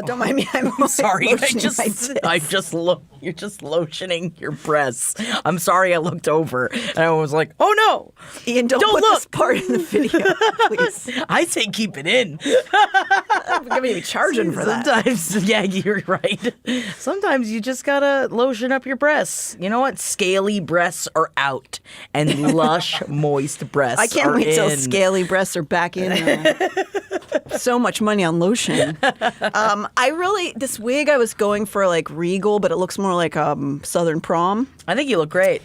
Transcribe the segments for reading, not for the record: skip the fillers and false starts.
don't mind me. I'm sorry. You're just lotioning your breasts. I'm sorry I looked over and I was like, oh no. Ian, don't put look. this part in the video, please. I say keep it in. I'm going to be charging for that. Sometimes, yeah, you're right. Sometimes you just gotta lotion up your breasts. You know what? Scaly breasts are out and lush, moist breasts I can't are wait till in. scaly breasts are back in. So much money on lotion. This wig I was going for like regal, but it looks more like Southern prom. I think you look great.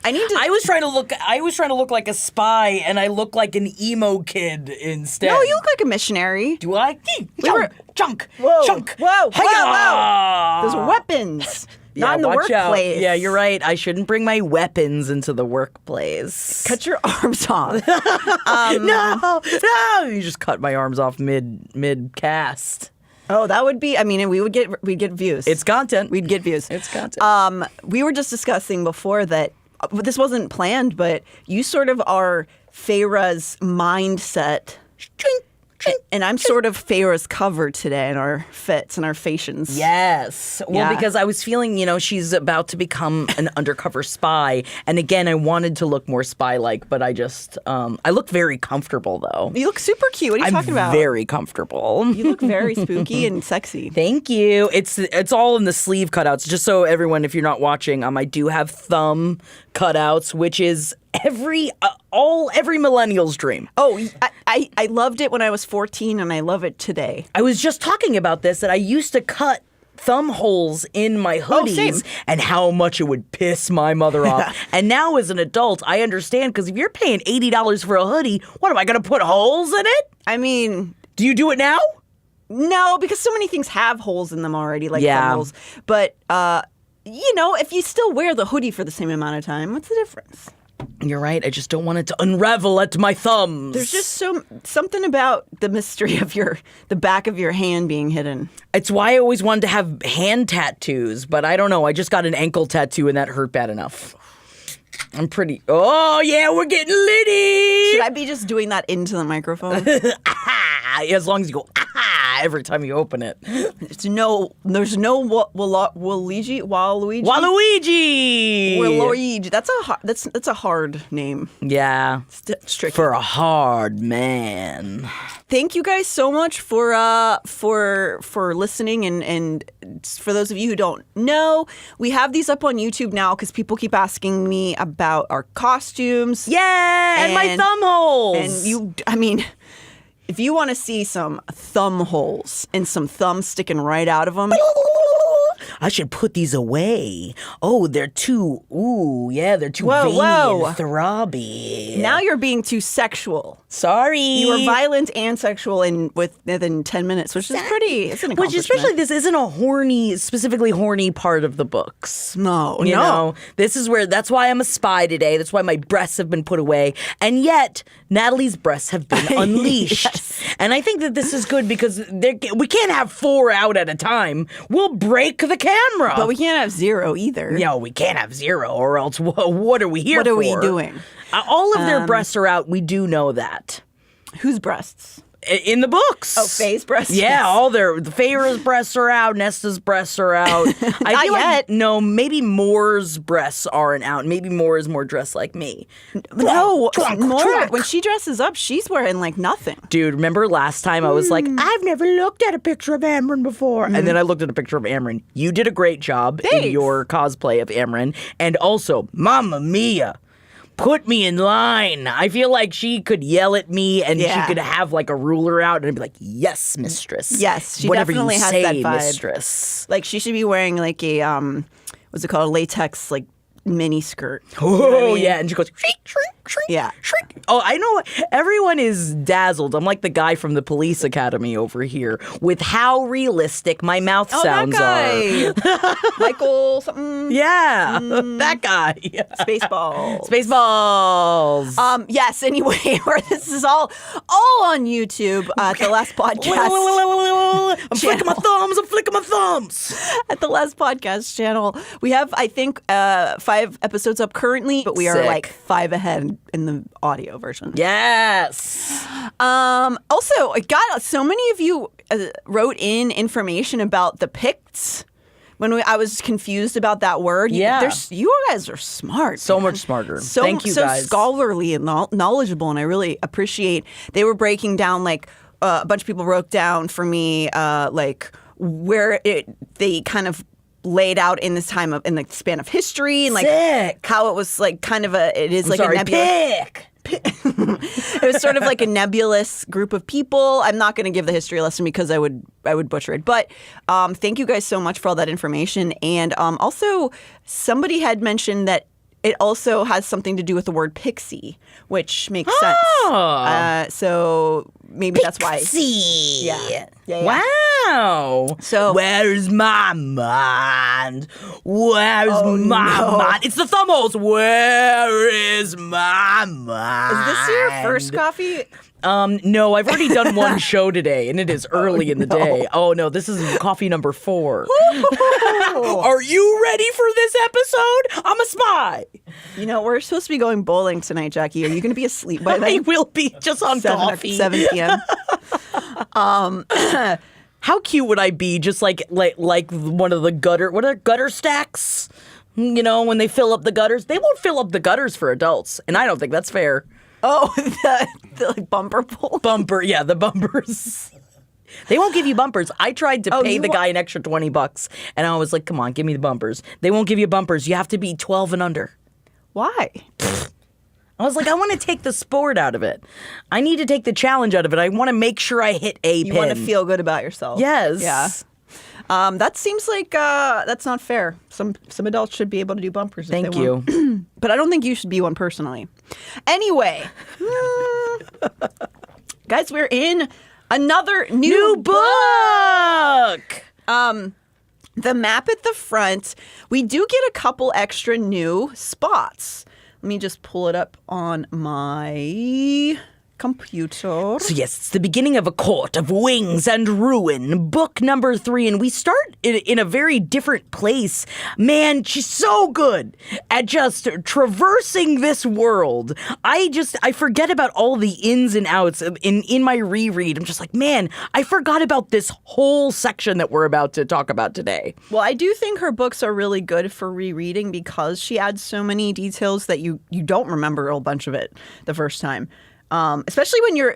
I was trying to look like a spy, and I look like an emo kid instead. No, you look like a missionary. Do I? Chunk. Whoa. Chunk. Whoa. Hi-ya! Those are weapons. Not in the watch workplace. Out. Yeah, you're right. I shouldn't bring my weapons into the workplace. Cut your arms off. No. You just cut my arms off mid cast. Oh, that would be. I mean, we'd get views. It's content. We'd get views. It's content. We were just discussing before that this wasn't planned, but you sort of are Feyre's mindset. And I'm sort of Feyre's cover today in our fits and our facians. Yes. Well, because I was feeling, she's about to become an undercover spy. And again, I wanted to look more spy-like, but I just, I look very comfortable, though. You look super cute. What are you talking about? I'm very comfortable. You look very spooky and sexy. Thank you. It's all in the sleeve cutouts. Just so everyone, if you're not watching, I do have thumb cutouts, which is every millennial's dream. Oh, I loved it when I was 14, and I love it today. I was just talking about this, that I used to cut thumb holes in my hoodies and how much it would piss my mother off. And now as an adult, I understand, because if you're paying $80 for a hoodie, what, am I going to put holes in it? I mean... Do you do it now? No, because so many things have holes in them already, like thumb holes. But, if you still wear the hoodie for the same amount of time, what's the difference? You're right. I just don't want it to unravel at my thumbs. There's just something about the mystery of the back of your hand being hidden. It's why I always wanted to have hand tattoos, but I don't know. I just got an ankle tattoo and that hurt bad enough. I'm pretty... Oh, yeah, we're getting litty! Should I be just doing that into the microphone? As long as you go, every time you open it. There's no Waluigi? Waluigi! That's a hard name. Yeah. It's tricky. For a hard man. Thank you guys so much for listening, and for those of you who don't know, we have these up on YouTube now because people keep asking me about our costumes. Yeah, and my thumb holes. And if you want to see some thumb holes and some thumbs sticking right out of them, I should put these away. Oh, they're too veiny and throbby. Now you're being too sexual. Sorry. You were violent and sexual within 10 minutes, which is it's an accomplishment. Which, especially, this isn't a specifically horny part of the books. No. This is that's why I'm a spy today. That's why my breasts have been put away. And yet, Natalie's breasts have been unleashed. Yes. And I think that this is good because we can't have 4 out at a time. We'll break the camera. But we can't have 0 either. No, we can't have 0, or else what are we here for? What are we doing? All of their breasts are out. We do know that. Whose breasts? In the books. Oh, Faye's breasts? Yeah, the Feyre's breasts are out, Nesta's breasts are out. I feel like, no, maybe Moore's breasts aren't out. Maybe Moore is more dressed like me. No, Moore, when she dresses up, she's wearing like nothing. Dude, remember last time I was like, I've never looked at a picture of Amryn before. And then I looked at a picture of Amryn. You did a great job in your cosplay of Amryn. And also, Mamma Mia. Put me in line. I feel like she could yell at me and she could have like a ruler out and I'd be like, yes, mistress. Yes, she Whatever definitely you has say, that vibe. Mistress. Like she should be wearing like a, what's it called? A latex like mini skirt. Oh, yeah. And she goes, shriek, shriek, shriek, yeah. shriek. Oh, I know. Everyone is dazzled. I'm like the guy from the police academy over here with how realistic my mouth sounds that guy. Michael something. Yeah, that guy. Spaceballs. Spaceballs. Yes, anyway, this is all on YouTube at the last podcast. I'm flicking my thumbs. At the last podcast channel, we have, I think, 5 5 episodes up currently, but we are Sick. like 5 ahead in the audio version. Yes. Also, I got so many of you wrote in information about the Picts. When I was confused about that word, Yeah. you guys are smart. So man. much smarter. So, Thank you, guys. So scholarly and knowledgeable, and I really appreciate. They were breaking down like a bunch of people wrote down for me like where they kind of laid out in this time in the span of history and like Sick. how it was like kind of a nebulous. Pick. It was sort of like a nebulous group of people. I'm not going to give the history lesson because I would butcher it. But thank you guys so much for all that information. And also, somebody had mentioned that it also has something to do with the word pixie, which makes sense. So maybe that's why. Pixie. Yeah. Wow. So where's my mind? Where's my mind? It's the thumb holes. Where is my mind? Is this your first coffee? No, I've already done one show today, and it is early in the day. Oh no, this is coffee number 4. Are you ready for this episode? I'm a spy. You know, we're supposed to be going bowling tonight, Jackie. Are you going to be asleep by then? I will be just on 7 coffee. 7 p.m. How cute would I be? Just like one of the gutter stacks? You know, when they fill up the gutters, they won't fill up the gutters for adults, and I don't think that's fair. Oh, the like bumper pull. Yeah, the bumpers. They won't give you bumpers. I tried to pay the guy an extra $20, and I was like, "Come on, give me the bumpers." They won't give you bumpers. You have to be 12 and under. Why? I was like, I want to take the sport out of it. I need to take the challenge out of it. I want to make sure I hit a pin. You want to feel good about yourself. Yes. Yeah. That seems like that's not fair. Some adults should be able to do bumpers. Thank if they you. Want. But I don't think you should be one personally. Anyway, guys, we're in another new book. The map at the front. We do get a couple extra new spots. Let me just pull it up on my computer. So yes, it's the beginning of A Court of Wings and Ruin, book number 3, and we start in a very different place. Man, she's so good at just traversing this world. I forget about all the ins and outs in my reread. I'm just like, man, I forgot about this whole section that we're about to talk about today. Well, I do think her books are really good for rereading because she adds so many details that you don't remember a whole bunch of it the first time. Especially when you're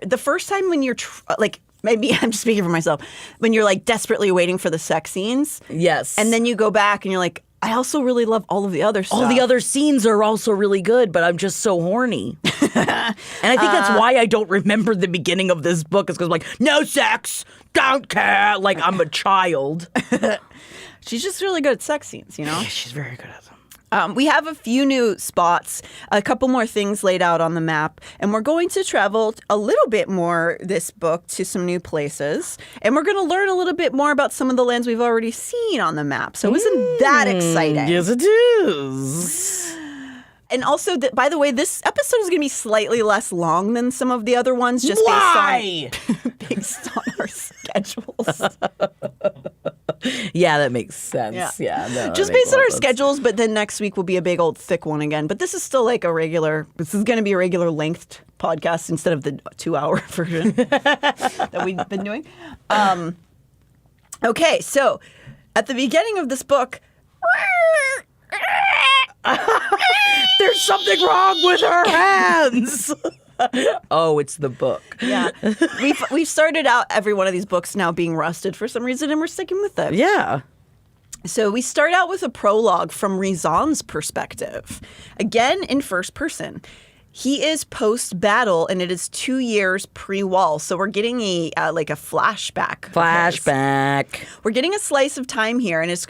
like, maybe I'm just speaking for myself, when you're like desperately waiting for the sex scenes. Yes. And then you go back and you're like, I also really love all of the other stuff. All the other scenes are also really good, but I'm just so horny. And I think that's why I don't remember the beginning of this book, is because I'm like, no sex, don't care. Like I'm a child. She's just really good at sex scenes, you know? Yeah, she's very good at them. We have a few new spots, a couple more things laid out on the map, and we're going to travel a little bit more this book to some new places, and we're going to learn a little bit more about some of the lands we've already seen on the map. So isn't that exciting? Yes, it is. And also, by the way, this episode is going to be slightly less long than some of the other ones, just based on our schedules. Yeah, that makes sense. Yeah, no, just based on our schedules, but then next week will be a big old thick one again. But this is still like this is going to be a regular length podcast instead of the 2-hour version that we've been doing. Okay, so at the beginning of this book, there's something wrong with her hands. Oh, it's the book. Yeah. We've started out every one of these books now being rusted for some reason, and we're sticking with them. Yeah. So we start out with a prologue from Rizan's perspective, again in first person. He is post-battle, and it is 2 years pre-wall. So we're getting a flashback. We're getting a slice of time here, and it's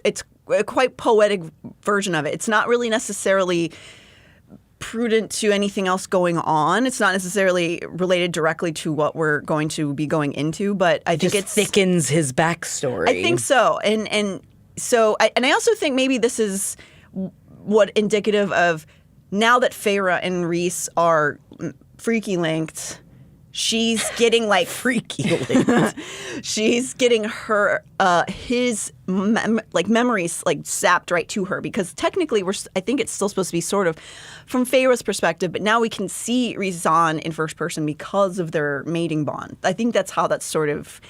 a quite poetic version of it. It's not really necessarily prudent to anything else going on. It's not necessarily related directly to what we're going to be going into, but I think it thickens his backstory. I think so, and so I also think maybe this is what indicative of now that Feyre and Rhys are freaky linked. she's getting like Freaky lady. she's getting her his memories like zapped right to her, because technically I think it's still supposed to be sort of from Feyre's perspective, but now we can see Rhys-Zahn in first person because of their mating bond. I think that's how that's sort of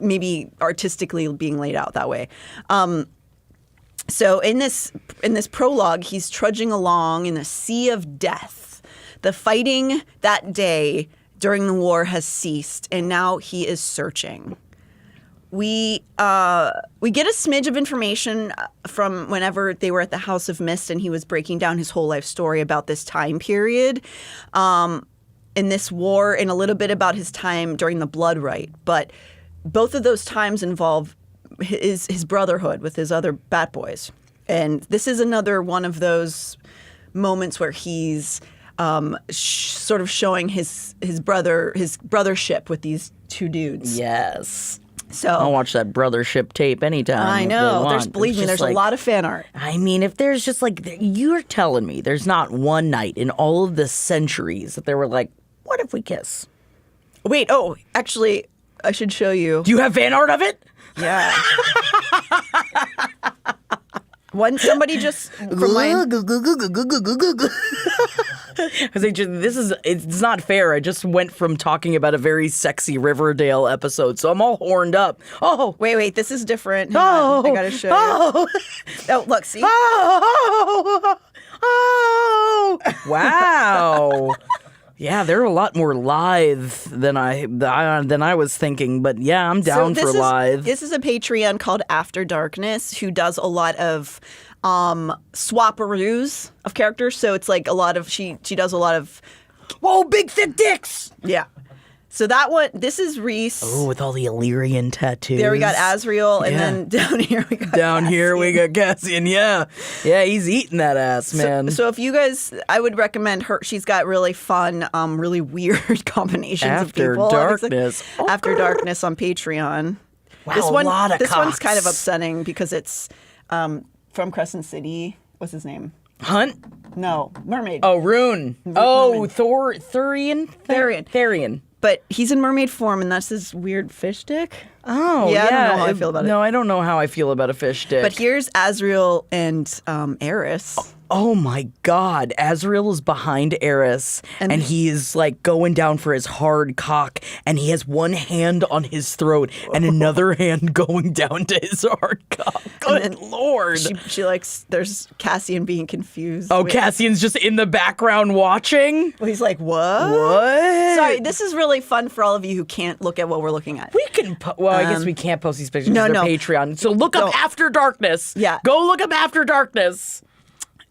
maybe artistically being laid out that way. So in this prologue, he's trudging along in a sea of death. The fighting that day during the war has ceased, and now he is searching. We get a smidge of information from whenever they were at the House of Mist, and he was breaking down his whole life story about this time period in this war, and a little bit about his time during the Blood Rite. But both of those times involve his brotherhood with his other bat boys. And this is another one of those moments where he's sort of showing his brothership with these two dudes. Yes. So I'll watch that brothership tape anytime. I know. Believe me, there's a lot of fan art. I mean, if there's just like, you're telling me there's not one night in all of the centuries that they were like, what if we kiss? Wait, actually, I should show you. Do you have fan art of it? Yeah. When somebody just from my it's not fair. I just went from talking about a very sexy Riverdale episode, so I'm all horned up. Oh, wait, this is different. Hang on. I gotta show you. Oh, look, see? Oh, wow. Yeah, they're a lot more lithe than I was thinking, but yeah, I'm down for lithe. This is a Patreon called After Darkness who does a lot of swapperoos of characters. So it's like a lot of she does a lot of big thick dicks. Yeah. So that one, this is Rhys. Oh, with all the Illyrian tattoos. There we got Azriel, and then down here we got Cassian. Yeah, he's eating that ass, man. So if you guys, I would recommend her. She's got really fun, really weird combinations of people. Darkness. After Darkness on Patreon. Wow, this one, a lot of this cocks. one's kind of upsetting because it's from Crescent City. What's his name? Hunt? No, Mermaid. Oh, Rune. Oh, Thurian. But he's in mermaid form, and that's this weird fish dick. Oh, yeah. I don't know how I feel about it. No, I don't know how I feel about a fish dick. But here's Azriel and Eris. Oh my God, Azriel is behind Eris, and he is like going down for his hard cock, and he has one hand on his throat and another hand going down to his hard cock. Good Lord. She likes, there's Cassian being confused. Oh, Cassian's just in the background watching? Well, he's like, what? What? Sorry, this is really fun for all of you who can't look at what we're looking at. We can, I guess we can't post these pictures on Patreon. So look up After Darkness. Yeah. Go look up After Darkness.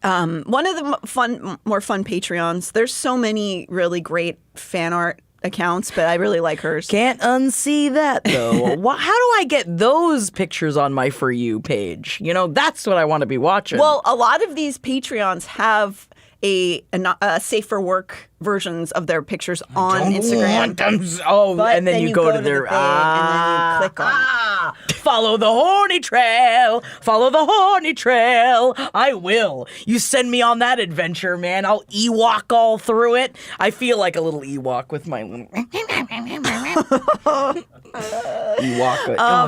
One of the more fun Patreons. There's so many really great fan art accounts, but I really like hers. Can't unsee that though. How do I get those pictures on my For You page? You know, that's what I want to be watching. Well, a lot of these Patreons have a safe for work versions of their pictures on Instagram. And then you go to their thing, and then you click on it. Follow the horny trail. Follow the horny trail. I will. You send me on that adventure, man. I'll Ewok all through it. I feel like a little Ewok with my little Ewok.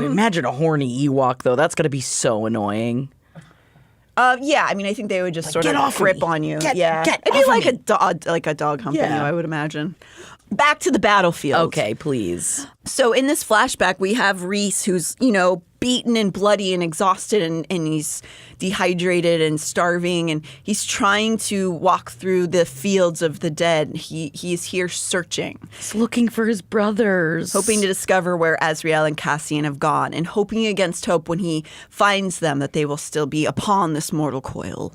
Imagine a horny Ewok though. That's gonna be so annoying. Yeah, I mean, I think they would just sort of grip on you. It'd be like a dog humping you, I would imagine. Back to the battlefield. Okay, please. So in this flashback, we have Rhys, who's, beaten and bloody and exhausted, and he's dehydrated and starving, and he's trying to walk through the fields of the dead. He's here searching. He's looking for his brothers. Hoping to discover where Azriel and Cassian have gone, and hoping against hope when he finds them that they will still be upon this mortal coil.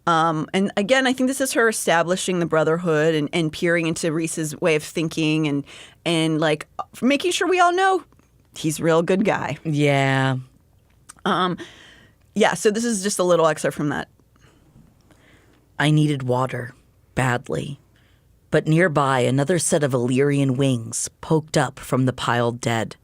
And again, I think this is her establishing the brotherhood and peering into Rhys's way of thinking and like making sure we all know he's a real good guy. Yeah. Yeah, so this is just a little excerpt from that. I needed water, badly. But nearby, another set of Illyrian wings poked up from the piled dead.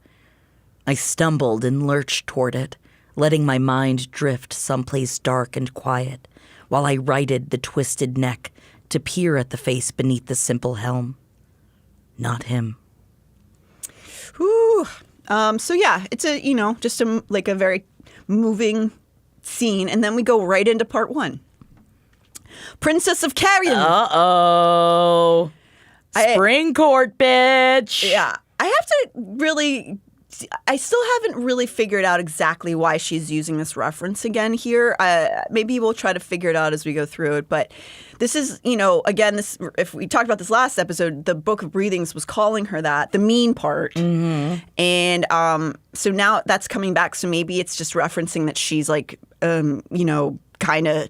I stumbled and lurched toward it, letting my mind drift someplace dark and quiet, while I righted the twisted neck to peer at the face beneath the simple helm. not him. Whew. So yeah, it's just a very moving scene, and then we go right into part 1. Princess of Carrion. Uh-oh. Spring court, bitch. Yeah. I still haven't really figured out exactly why she's using this reference again here. Maybe we'll try to figure it out as we go through it. But this is, again, if we talked about this last episode, the Book of Breathings was calling her that, the mean part. Mm-hmm. And so now that's coming back. So maybe it's just referencing that she's kind of.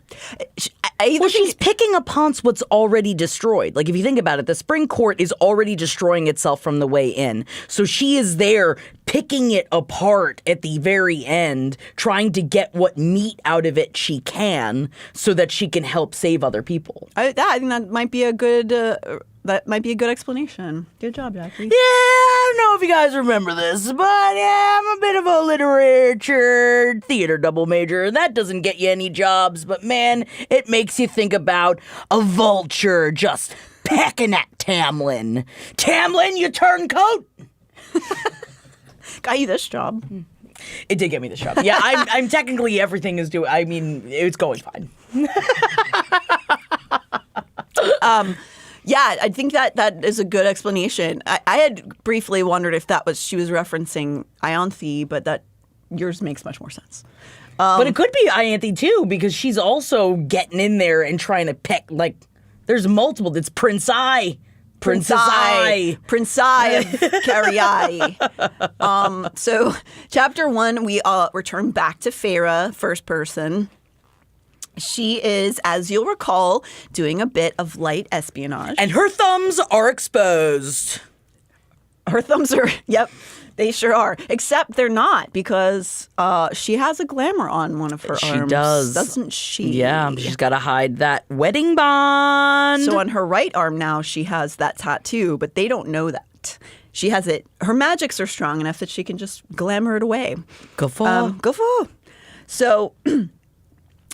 She's picking upon what's already destroyed. Like, if you think about it, the spring court is already destroying itself from the way in. So she is there picking it apart at the very end, trying to get what meat out of it she can so that she can help save other people. I think that might be a good explanation. Good job, Jackie. Yeah, I don't know if you guys remember this, but yeah, I'm a bit of a literature theater double major, and that doesn't get you any jobs, but man, it makes you think about a vulture just pecking at Tamlin. Tamlin, you turncoat! Got you this job. It did get me this job. Yeah, I'm technically everything is doing. I mean, it's going fine. Yeah, I think that is a good explanation. I had briefly wondered if she was referencing Ianthe, but that yours makes much more sense. But it could be Ianthe too, because she's also getting in there and trying to peck. Like, there's multiple. It's Prince I. Prince I of Carriai. So, chapter 1, we return back to Feyre, first person. She is, as you'll recall, doing a bit of light espionage. And her thumbs are exposed. Her thumbs are, yep, they sure are. Except they're not, because she has a glamour on one of her arms. She does. Doesn't she? Yeah, she's got to hide that wedding bond. So on her right arm now, she has that tattoo, but they don't know that. She has it. Her magics are strong enough that she can just glamour it away. Go for. So...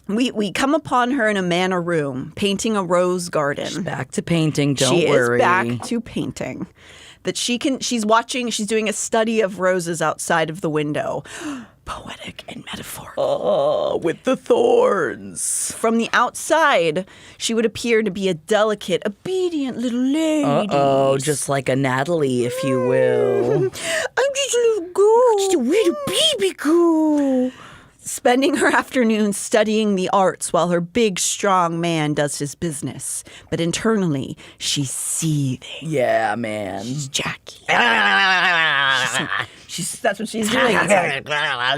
We come upon her in a manor room, painting a rose garden. She's back to painting, don't worry. She is back to painting. She's doing a study of roses outside of the window. Poetic and metaphorical. Oh, with the thorns. From the outside, she would appear to be a delicate, obedient little lady. Uh-oh, just like a Natalie, if you will. I'm just a little girl. I'm just a little baby girl. Spending her afternoons studying the arts while her big, strong man does his business. But internally, she's seething. Yeah, man. She's Jackie. That's what she's doing.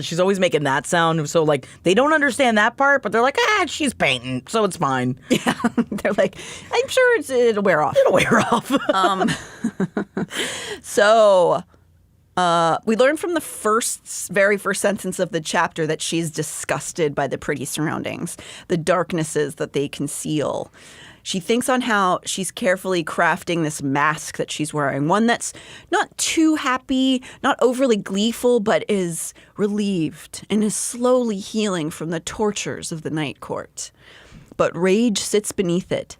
She's always making that sound. So, like, they don't understand that part, but they're like, she's painting, so it's fine. Yeah. They're like, I'm sure it'll wear off. It'll wear off. So... we learn from the very first sentence of the chapter that she's disgusted by the pretty surroundings, the darknesses that they conceal. She thinks on how she's carefully crafting this mask that she's wearing, one that's not too happy, not overly gleeful, but is relieved and is slowly healing from the tortures of the night court. But rage sits beneath it.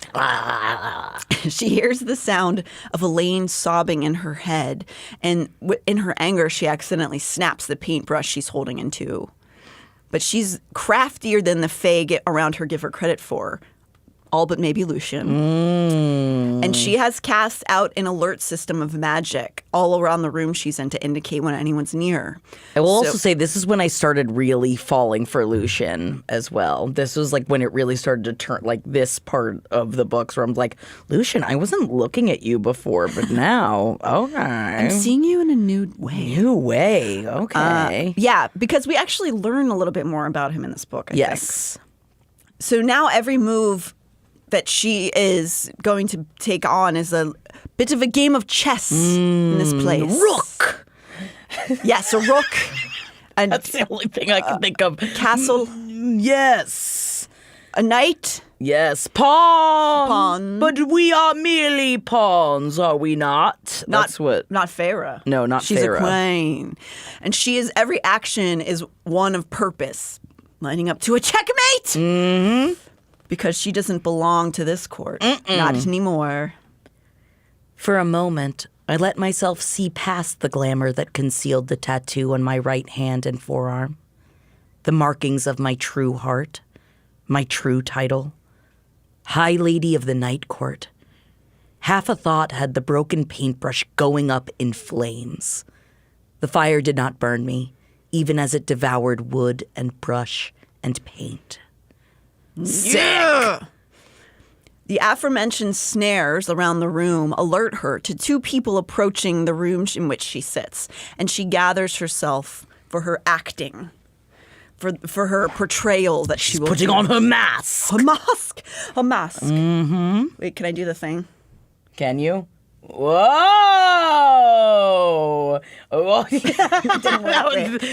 She hears the sound of Elaine sobbing in her head, and in her anger, she accidentally snaps the paintbrush she's holding into. But she's craftier than the Fae around her give her credit for. All but maybe Lucian. And she has cast out an alert system of magic all around the room she's in to indicate when anyone's near. I will also say this is when I started really falling for Lucian as well. This was like when it really started to turn, like this part of the books where I'm like, Lucian, I wasn't looking at you before, but now, okay. I'm seeing you in a new way. New way, okay. Yeah, because we actually learn a little bit more about him in this book, I think. So now every move that she is going to take on is a bit of a game of chess in this place. Rook. Yes, a rook. And that's the only thing I can think of. Castle. Yes. A knight. Yes. Pawn. But we are merely pawns, are we not? That's what. Not Feyre. No, not She's Feyre. She's a queen. And every action is one of purpose, lining up to a checkmate. Mm-hmm. Because she doesn't belong to this court. Not anymore. For a moment, I let myself see past the glamour that concealed the tattoo on my right hand and forearm, the markings of my true heart, my true title, High Lady of the Night Court. Half a thought had the broken paintbrush going up in flames. The fire did not burn me, even as it devoured wood and brush and paint. Yeah! The aforementioned snares around the room alert her to two people approaching the room in which she sits, and she gathers herself for her acting, for her portrayal that she will Putting do. on her mask. Her mask. Her mask. Mm-hmm. Wait, can I do the thing? Can you? Whoa! Oh,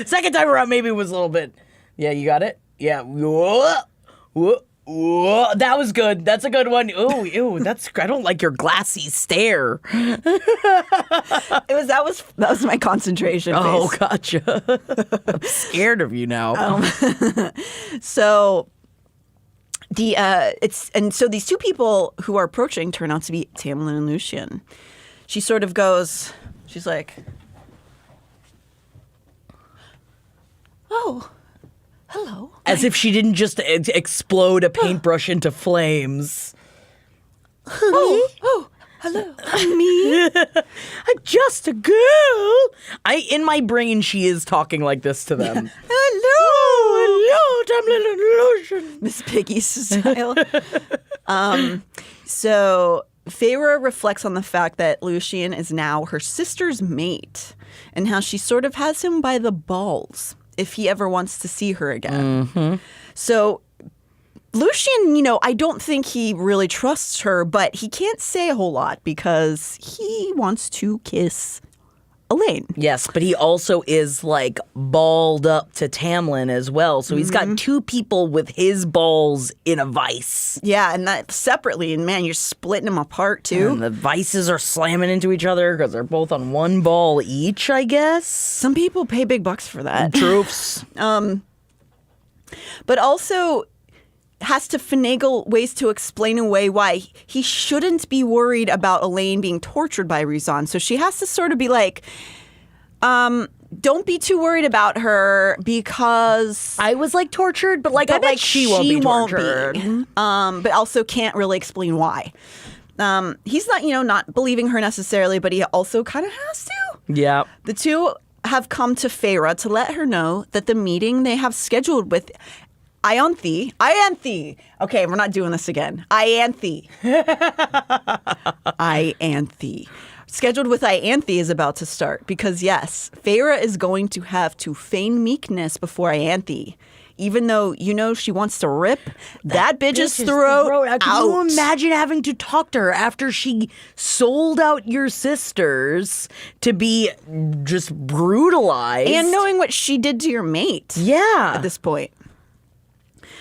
second time around maybe was a little bit. Yeah, you got it? Yeah. Whoa. Whoa. Whoa. That was good. That's a good one. Ooh, ew. I don't like your glassy stare. That was my concentration face. Oh, gotcha. I'm scared of you now. So so these two people who are approaching turn out to be Tamlin and Lucien. She sort of goes, she's like, "Oh, hello." As if she didn't just explode a paintbrush into flames. Oh, hello. Me? I'm just a girl. In my brain, she is talking like this to them. Hello, Tamlin and Lucien. Miss Piggy style. So Feyre reflects on the fact that Lucien is now her sister's mate and how she sort of has him by the balls if he ever wants to see her again. Mm-hmm. So Lucien, I don't think he really trusts her, but he can't say a whole lot because he wants to kiss Elaine. Yes, but he also is like balled up to Tamlin as well. So he's got two people with his balls in a vice. Yeah, and that separately. And man, you're splitting them apart too. And the vices are slamming into each other because they're both on one ball each, I guess. Some people pay big bucks for that. Truths. But also has to finagle ways to explain away why he shouldn't be worried about Elaine being tortured by Rizan. So she has to sort of be like, don't be too worried about her because I was like tortured, but I bet she won't be tortured. But also can't really explain why. He's not, not believing her necessarily, but he also kind of has to. Yeah. The two have come to Feyre to let her know that the meeting they have scheduled with Ianthe. Okay, we're not doing this again. Ianthe. Ianthe. Scheduled with Ianthe is about to start because, yes, Feyre is going to have to feign meekness before Ianthe. Even though she wants to rip that bitch's throat out. Can you imagine having to talk to her after she sold out your sisters to be just brutalized? And knowing what she did to your mate. Yeah. At this point.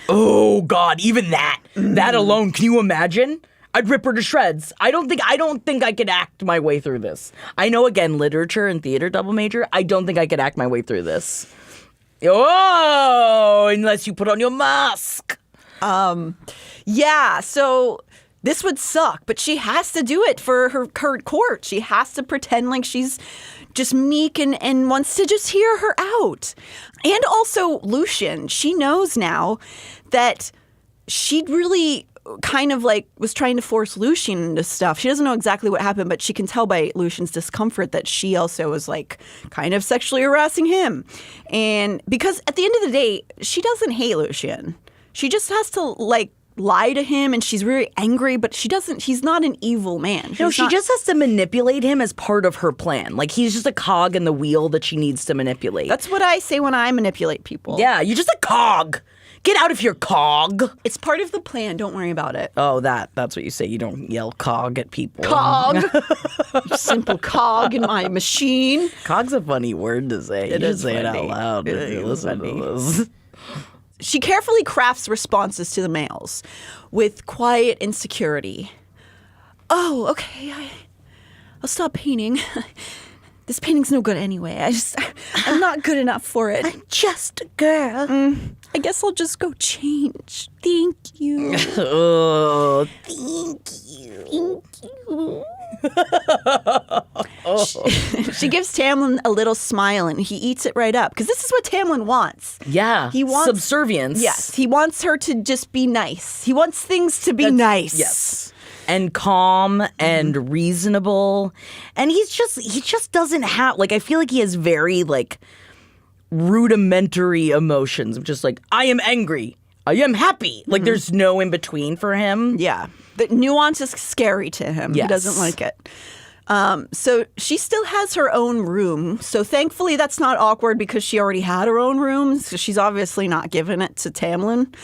Oh, God, even that. That alone, can you imagine? I'd rip her to shreds. I don't think I could act my way through this. I know, again, literature and theater double major. I don't think I could act my way through this. Oh, unless you put on your mask. Yeah, so this would suck, but she has to do it for her court. She has to pretend like she's just meek and wants to just hear her out. And also Lucien, she knows now that she really kind of was trying to force Lucien into stuff. She doesn't know exactly what happened, but she can tell by Lucien's discomfort that she also was kind of sexually harassing him. And because at the end of the day, she doesn't hate Lucien. She just has to lie to him, and she's very angry, but he's not an evil man. She just has to manipulate him as part of her plan. He's just a cog in the wheel that she needs to manipulate. That's what I say when I manipulate people. Yeah, you're just a cog. Get out of here, cog. It's part of the plan. Don't worry about it. Oh, that's what you say. You don't yell cog at people. Cog. Simple cog in my machine. Cog's a funny word to say. It you is should say funny. it out loud if you listen to this. She carefully crafts responses to the mails with quiet insecurity. Oh, okay. I'll stop painting. This painting's no good anyway. I'm not good enough for it. I'm just a girl. I guess I'll just go change. Thank you. Oh, thank you. Thank you. She gives Tamlin a little smile, and he eats it right up. Because this is what Tamlin wants. Yeah. He wants subservience. Yes. He wants her to just be nice. He wants things to be nice. Yes. And calm and reasonable. And he just doesn't have, like, I feel like he has very, like, rudimentary emotions of just like, I am angry, I am happy. Like there's no in between for him. Yeah. The nuance is scary to him. Yes. He doesn't like it. So she still has her own room. So thankfully that's not awkward because she already had her own room. So she's obviously not giving it to Tamlin.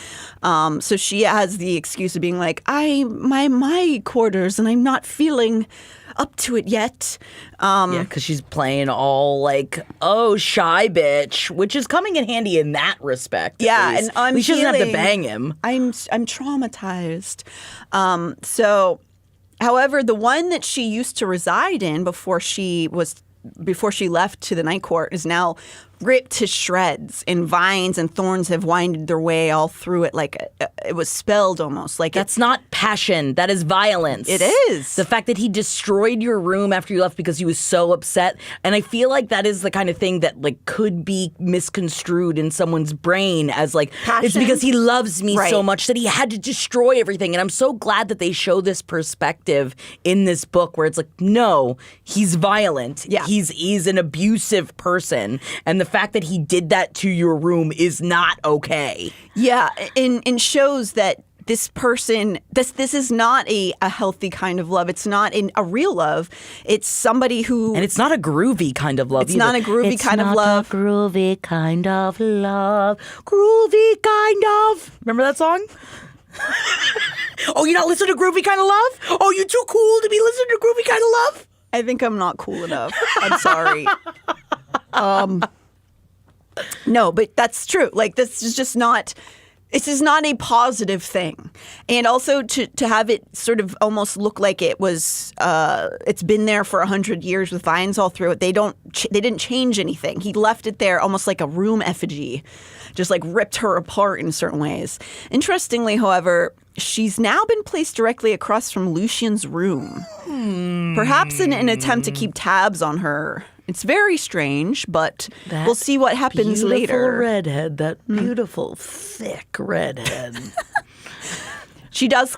So she has the excuse of being like, my quarters and I'm not feeling up to it yet. Yeah, because she's playing all like, oh, shy bitch, which is coming in handy in that respect. Yeah, and I'm she doesn't have to bang him. I'm traumatized. So, however, the one that she used to reside in before she left to the Night Court is now ripped to shreds, and vines and thorns have winded their way all through it like it was spelled almost. Like that's not passion. That is violence. It is. The fact that he destroyed your room after you left because he was so upset. And I feel like that is the kind of thing that like could be misconstrued in someone's brain as like, passion? It's because he loves me so much that he had to destroy everything. And I'm so glad that they show this perspective in this book where it's like, no, he's violent. Yeah. He's an abusive person. And the fact that he did that to your room is not okay. Yeah, and shows that this person, this is not a healthy kind of love. It's not a real love. It's somebody who... And it's not a groovy kind of love It's not a groovy kind of love. It's not a groovy kind of love. Groovy kind of... Remember that song? Oh, you're not listening to groovy kind of love? Oh, you're too cool to be listening to groovy kind of love? I think I'm not cool enough. I'm sorry. No, but that's true. Like, this is just not... This is not a positive thing. And also to have it sort of almost look like it was, it's been there for 100 years with vines all through it. They didn't change anything. He left it there almost like a room effigy, just like ripped her apart in certain ways. Interestingly, however, she's now been placed directly across from Lucien's room, perhaps in an attempt to keep tabs on her. It's very strange, but we'll see what happens later. Redhead, that beautiful, thick redhead. She does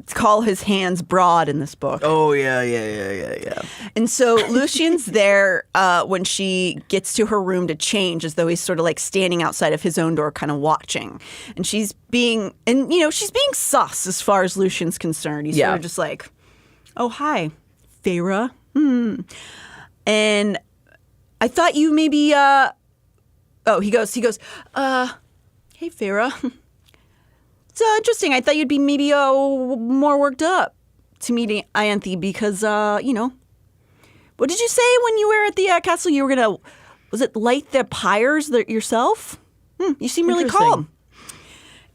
call his hands broad in this book. Oh, yeah. And so Lucien's there when she gets to her room to change, as though he's sort of like standing outside of his own door kind of watching. And she's being sus as far as Lucien's concerned. He's sort of just like, oh, hi, Feyre. And I thought you maybe, he goes, hey, Feyre. It's interesting. I thought you'd be maybe more worked up to meet Ianthe because, what did you say when you were at the castle? You were going to, was it light the pyres yourself? You seem really calm.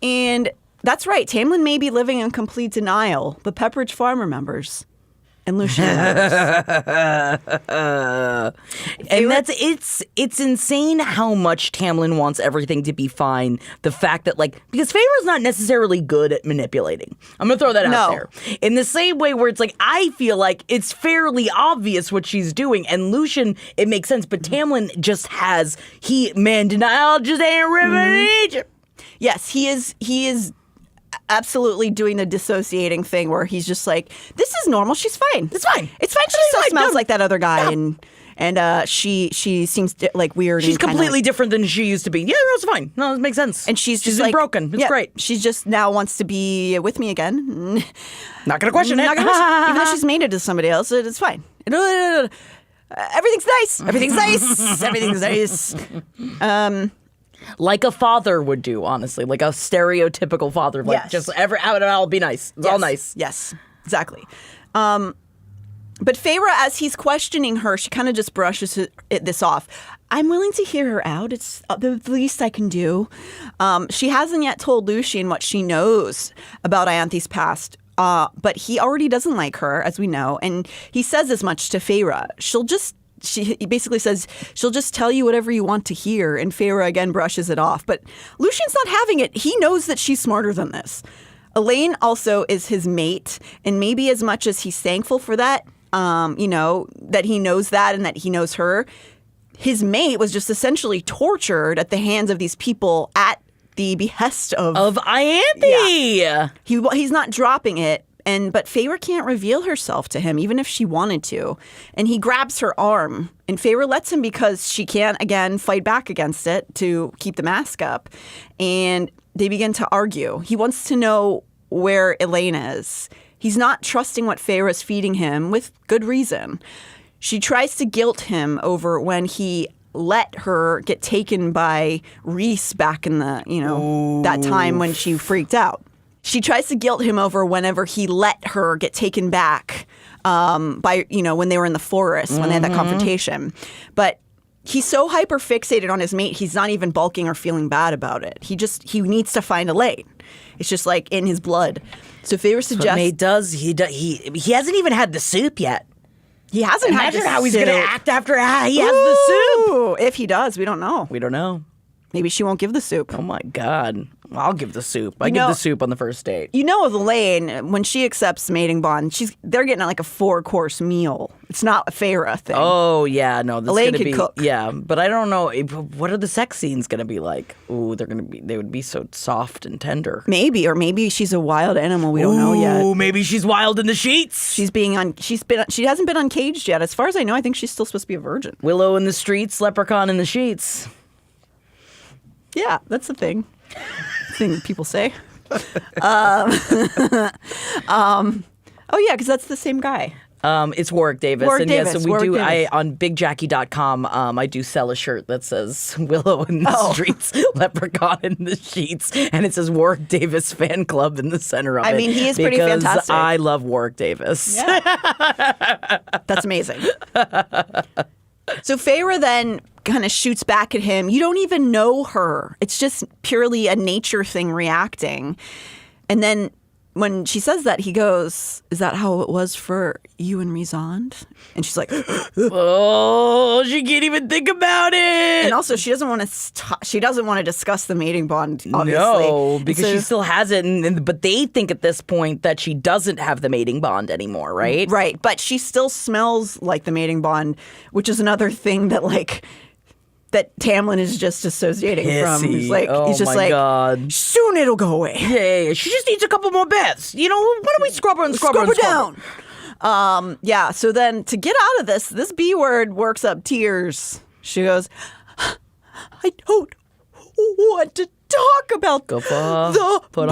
And that's right. Tamlin may be living in complete denial, but Pepperidge Farm remembers. And Lucien and it's insane how much Tamlin wants everything to be fine. The fact that because Feyre's not necessarily good at manipulating. I'm gonna throw that out there. In the same way where it's like I feel like it's fairly obvious what she's doing, and Lucien it makes sense, but Tamlin just has denial just ain't ripping Egypt. Yes, he is absolutely doing the dissociating thing where he's just like, this is normal. She's fine. It's fine. It's fine. She still smells like that other guy. Yeah. And she seems like weird. She's completely different than she used to be. Yeah, no, it's fine. No, it makes sense. And she's been broken. It's great. She just now wants to be with me again. Not going to question it. Even though she's made it to somebody else, it's fine. Everything's nice. Everything's nice. Everything's nice. Like a father would do, honestly. Like a stereotypical father. Like, just I'll be nice. It's all nice. Yes, exactly. But Feyre, as he's questioning her, she kind of just brushes this off. I'm willing to hear her out. It's the least I can do. She hasn't yet told Lucien what she knows about Ianthe's past. But he already doesn't like her, as we know. And he says as much to Feyre. He basically says, she'll just tell you whatever you want to hear. And Feyre again brushes it off. But Lucien's not having it. He knows that she's smarter than this. Elaine also is his mate. And maybe as much as he's thankful for that, that he knows that and that he knows her. His mate was just essentially tortured at the hands of these people at the behest of Ianthe. Yeah. He's not dropping it. But Feyre can't reveal herself to him, even if she wanted to. And he grabs her arm, and Feyre lets him because she can't, again, fight back against it to keep the mask up. And they begin to argue. He wants to know where Elaine is. He's not trusting what Feyre is feeding him, with good reason. She tries to guilt him over when he let her get taken by Rhys back in the, that time when she freaked out. She tries to guilt him over whenever he let her get taken back by, when they were in the forest, when they had that confrontation. But he's so hyper fixated on his mate, he's not even balking or feeling bad about it. He needs to find Elaine. It's just like in his blood. So Feyre suggests... What May does. He hasn't even had the soup yet. He hasn't had the soup. Imagine how he's going to act after he has the soup. If he does, we don't know. We don't know. Maybe she won't give the soup. Oh, my God. I'll give the soup. I give the soup on the first date. With Elaine, when she accepts the mating bond, they're getting like a 4-course meal. It's not a Feyre thing. Oh, yeah. No, this Elaine could could cook. Yeah, but I don't know. What are the sex scenes going to be like? Ooh, they would be so soft and tender. Maybe, or maybe she's a wild animal. We don't know yet. Ooh, maybe she's wild in the sheets. She hasn't been uncaged yet. As far as I know, I think she's still supposed to be a virgin. Willow in the streets, leprechaun in the sheets. Yeah, that's the thing. Thing people say. Oh yeah, because that's the same guy. It's Warwick Davis. Warwick and Davis, yes, we Warwick do. Davis. On BigJackie.com, I do sell a shirt that says Willow in the streets, leprechaun in the sheets, and it says Warwick Davis fan club in the center of it. I mean, he is pretty because fantastic. I love Warwick Davis. Yeah. That's amazing. So Feyre then kind of shoots back at him. You don't even know her. It's just purely a nature thing reacting. And then when she says that, he goes, "Is that how it was for you and Rhysand?" And she's like, "Oh, she can't even think about it." And also, she doesn't want to discuss the mating bond. Obviously, no, because she still has it. But they think at this point that she doesn't have the mating bond anymore, right? Right, but she still smells like the mating bond, which is another thing that that Tamlin is just associating from. He's like, God. Soon it'll go away. Yeah. She just needs a couple more bits. Why don't we scrub her down? Yeah. So then to get out of this B word works up tears. She goes, "I don't want to talk about Put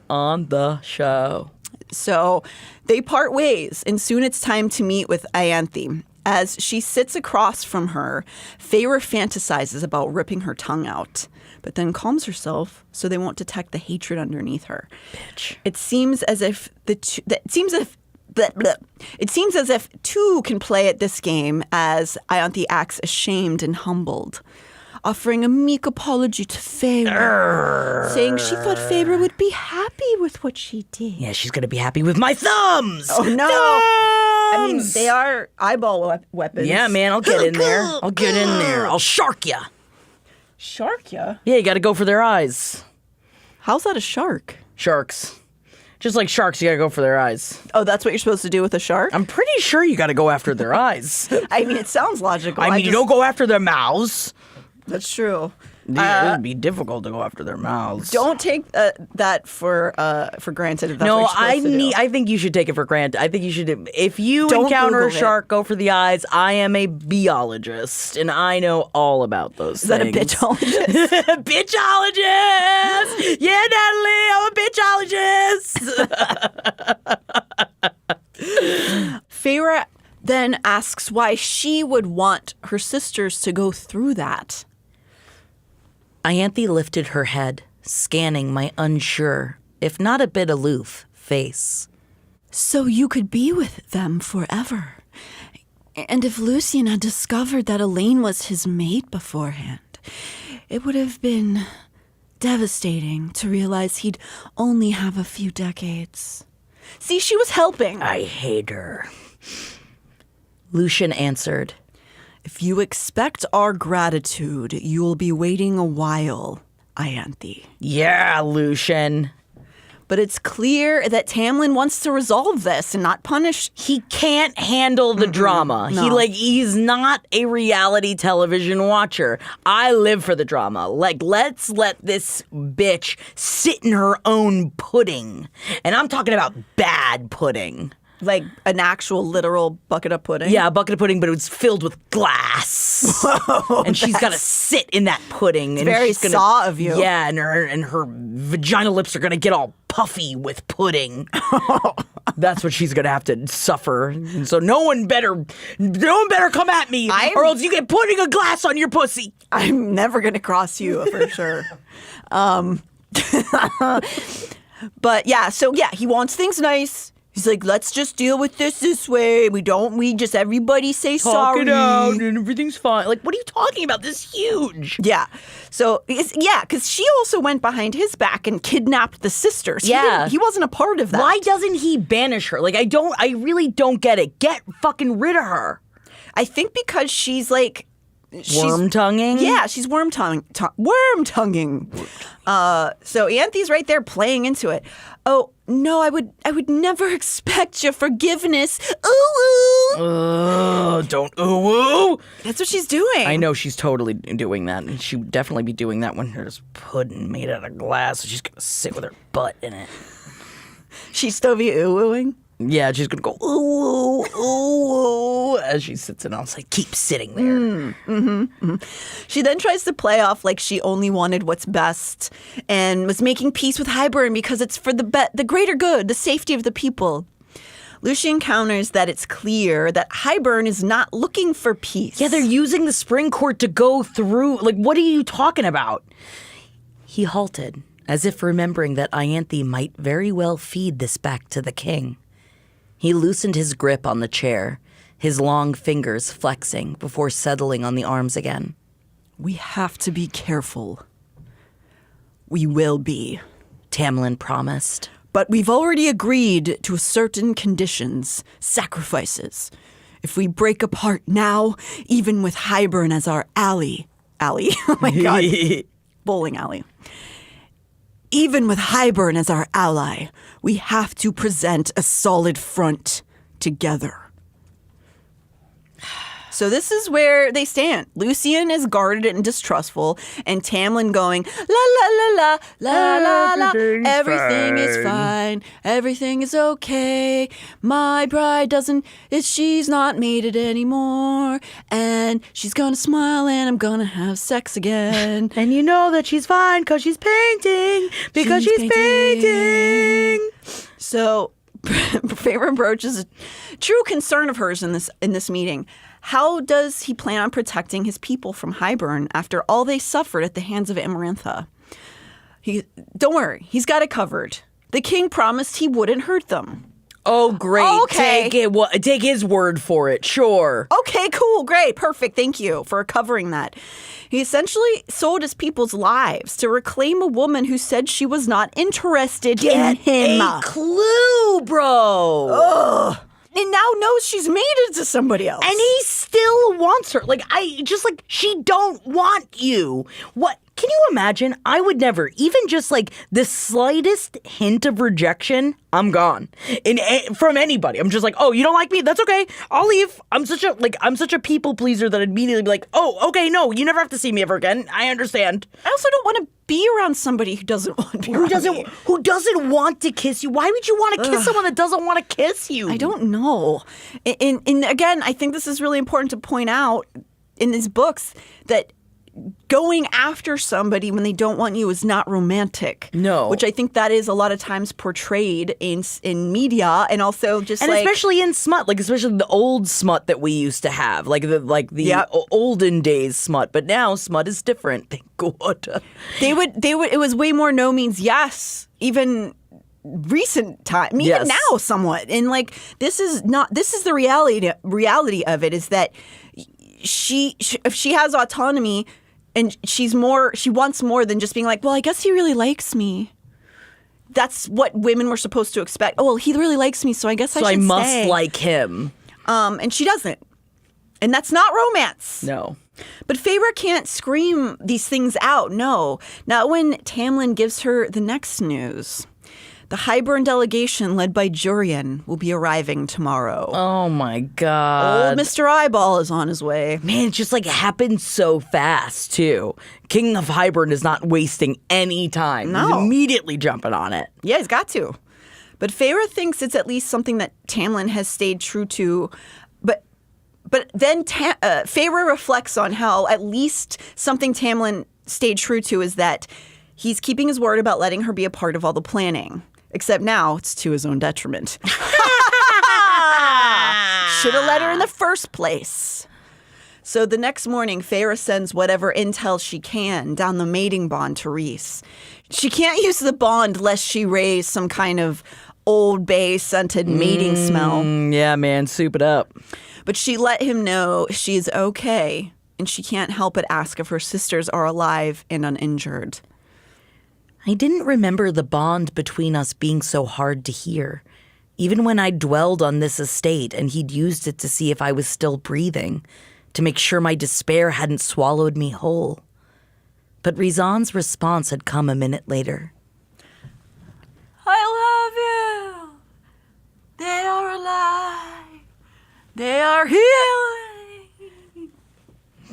on the show. So they part ways, and soon it's time to meet with Ianthe. As she sits across from her, Feyre fantasizes about ripping her tongue out, but then calms herself so they won't detect the hatred underneath her. Bitch. It seems as if two can play at this game as Ianthe acts ashamed and humbled, offering a meek apology to Feyre, saying she thought Feyre would be happy with what she did. Yeah, she's going to be happy with my thumbs. Oh, no. Thumbs! I mean, they are eyeball weapons. Yeah, man, I'll get in there. I'll shark ya. Shark ya? Yeah, you got to go for their eyes. How's that a shark? Sharks. Just like sharks, you got to go for their eyes. Oh, that's what you're supposed to do with a shark? I'm pretty sure you got to go after their eyes. I mean, it sounds logical. You don't go after their mouths. That's true. It would be difficult to go after their mouths. Don't take that for granted. If that's no, what you're supposed to do. I think you should take it for granted. I think you should. If you Don't encounter Google a shark, go for the eyes. I am a biologist, and I know all about those Is things. that a bitchologist? Bitchologist! Yeah, Natalie, I'm a bitchologist. Feyre then asks why she would want her sisters to go through that. Ianthe lifted her head, scanning my unsure, if not a bit aloof, face. So you could be with them forever. And if Lucien had discovered that Elaine was his mate beforehand, it would have been devastating to realize he'd only have a few decades. See, she was helping. I hate her. Lucien answered, If you expect our gratitude, you'll be waiting a while, Ianthe. Yeah, Lucien. But it's clear that Tamlin wants to resolve this and not punish. He can't handle the drama. No. He's not a reality television watcher. I live for the drama. Let's let this bitch sit in her own pudding. And I'm talking about bad pudding. Like an actual literal bucket of pudding? Yeah, a bucket of pudding, but it was filled with glass. Whoa, and she's got to sit in that pudding. And very she's gonna, saw of you. Yeah, and her vagina lips are going to get all puffy with pudding. That's what she's going to have to suffer. And so no one better come at me or else you get pudding of glass on your pussy. I'm never going to cross you for sure. But yeah, so yeah, he wants things nice. He's like, let's just deal with this way. We just everybody say Talk sorry. it out and everything's fine. Like, what are you talking about? This is huge. Yeah. So, because she also went behind his back and kidnapped the sisters. He wasn't a part of that. Why doesn't he banish her? Like, I really don't get it. Get fucking rid of her. I think because she's like... Worm-tonguing? Yeah, she's worm-tonguing. So Ianthe's right there playing into it. Oh, no, I would never expect your forgiveness. Ooh. Don't ooh. That's what she's doing. I know she's totally doing that. And she would definitely be doing that when there's pudding made out of glass. So she's going to sit with her butt in it. She's still be ooh-ooing? Yeah, she's going to go ooh, ooh, as she sits in. I was like, keep sitting there. She then tries to play off like she only wanted what's best and was making peace with Hyburn because it's for the greater good, the safety of the people. Lucien counters that it's clear that Hyburn is not looking for peace. Yeah, they're using the spring court to go through. Like, what are you talking about? He halted, as if remembering that Ianthe might very well feed this back to the king. He loosened his grip on the chair, his long fingers flexing before settling on the arms again. We have to be careful. We will be, Tamlin promised. But we've already agreed to certain conditions, sacrifices. If we break apart now, even with Hyburn as our ally. Oh my God. Bowling alley. Even with Hyburn as our ally, we have to present a solid front together. So this is where they stand. Lucien is guarded and distrustful, and Tamlin going, la la la la, la la la, everything is fine, everything is okay. My bride she's not mated anymore, and she's gonna smile and I'm gonna have sex again. And you know that she's fine because she's painting, because she's painting. So Feyre broaches a true concern of hers in this meeting. How does he plan on protecting his people from Hyburn after all they suffered at the hands of Amarantha? Don't worry, he's got it covered. The king promised he wouldn't hurt them. Oh, great. Okay. Take his word for it. Sure. Okay, cool, great, perfect. Thank you for covering that. He essentially sold his people's lives to reclaim a woman who said she was not interested in him. A clue, bro. Ugh. And now knows she's mated to somebody else. And he still wants her. She don't want you. What? Can you imagine? I would never, even just the slightest hint of rejection, I'm gone. From anybody. I'm just like, oh, you don't like me? That's okay. I'll leave. I'm such a people pleaser that I'd immediately be like, oh, okay, no, you never have to see me ever again. I understand. I also don't want to be around somebody who doesn't want to be around me. Who doesn't want to kiss you? Why would you want to kiss someone that doesn't want to kiss you? I don't know. And again, I think this is really important to point out in these books that going after somebody when they don't want you is not romantic. No. Which I think that is a lot of times portrayed in media and also just especially in smut, especially the old smut that we used to have, the olden days smut. But now smut is different. Thank God. It was way more no means yes, even recent time, even now somewhat. And this is the reality of it is that if she has autonomy and she wants more than just being like, well, I guess he really likes me. That's what women were supposed to expect. Oh, well, he really likes me, so I guess I should must stay. like him. And she doesn't. And that's not romance. No. But Feyre can't scream these things out, no. Not when Tamlin gives her the next news. The Hyburn delegation led by Jurian will be arriving tomorrow. Oh my God. Old Mr. Eyeball is on his way. Man, it just like happened so fast too. King of Hyburn is not wasting any time. No. He's immediately jumping on it. Yeah, he's got to. But Feyre thinks it's at least something that Tamlin has stayed true to. But then Feyre reflects on how at least something Tamlin stayed true to is that he's keeping his word about letting her be a part of all the planning. Except now it's to his own detriment. Should have let her in the first place. So the next morning, Feyre sends whatever intel she can down the mating bond to Rhys. She can't use the bond lest she raise some kind of Old Bay scented mating smell. Yeah, man, soup it up. But she let him know she's okay, and she can't help but ask if her sisters are alive and uninjured. I didn't remember the bond between us being so hard to hear. Even when I dwelled on this estate and he'd used it to see if I was still breathing, to make sure my despair hadn't swallowed me whole. But Rizan's response had come a minute later. I love you. They are alive. They are healing.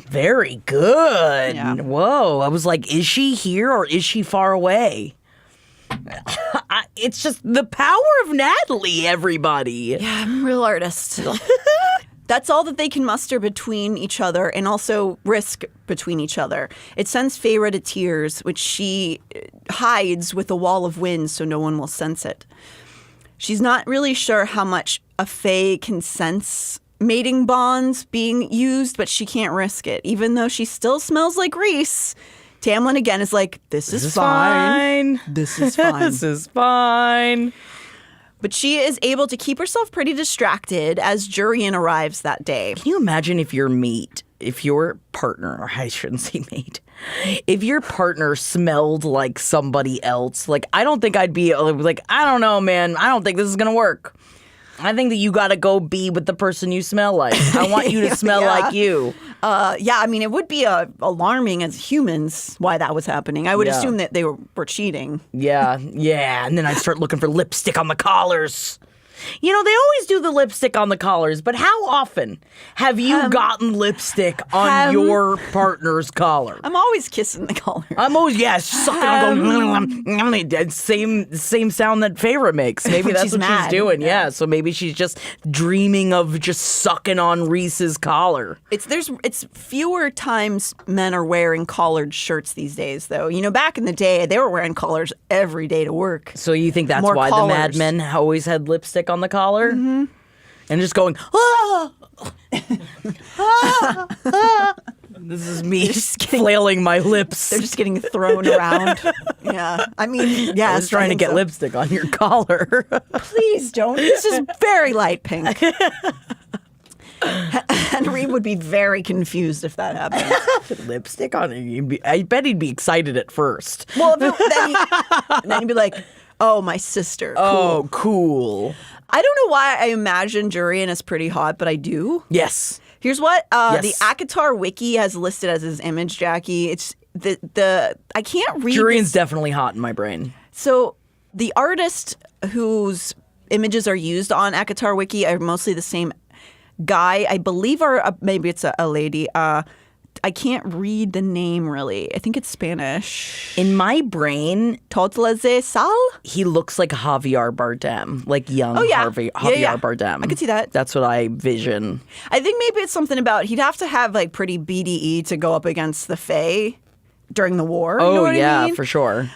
Very good. Yeah. Whoa. I was like, is she here or is she far away? It's just the power of Natalie, everybody. Yeah, I'm a real artist. That's all that they can muster between each other and also risk between each other. It sends Feyre to tears, which she hides with a wall of wind so no one will sense it. She's not really sure how much a Fae can sense mating bonds being used, but she can't risk it. Even though she still smells like Rhys, Tamlin again is like, this is fine. This is fine. This is fine. But she is able to keep herself pretty distracted as Jurian arrives that day. Can you imagine if your partner, or I shouldn't say mate, if your partner smelled like somebody else? Like, I don't think I'd be like, I don't know, man. I don't think this is going to work. I think that you got to go be with the person you smell like. I want you to smell like you. Yeah, I mean, it would be alarming as humans why that was happening. I would assume that they were cheating. Yeah. And then I'd start looking for lipstick on the collars. You know, they always do the lipstick on the collars, but how often have you gotten lipstick on your partner's collar? I'm always kissing the collar. I'm always, sucking on going, same sound that Feyre makes. Maybe that's what she's doing. Yeah, so maybe she's just dreaming of just sucking on Rhys's collar. It's fewer times men are wearing collared shirts these days, though. You know, back in the day, they were wearing collars every day to work. So you think that's More why collars. the Mad Men always had lipstick on the collar? Mm-hmm. And just going, ah! This is me flailing my lips. They're just getting thrown around. Yeah. I mean, yeah. I was trying to get lipstick on your collar. Please don't. This is very light pink. Henry would be very confused if that happened. Lipstick on it? I bet he'd be excited at first. Well, then he'd be like, oh, my sister. Cool. Oh, cool. I don't know why I imagine Jurian as pretty hot, but I do. Yes. Here's what Yes. the ACOTAR wiki has listed as his image, Jackie. It's the I can't read. Jurian's definitely hot in my brain. So the artist whose images are used on ACOTAR wiki are mostly the same guy. I believe, or maybe it's a lady. I can't read the name really. I think it's Spanish. In my brain, Totleze Sal? he looks like Javier Bardem, like young Javier Bardem. I could see that. That's what I vision. I think maybe it's something about he'd have to have like pretty BDE to go up against the Fae during the war. Oh, you know what I mean? for sure.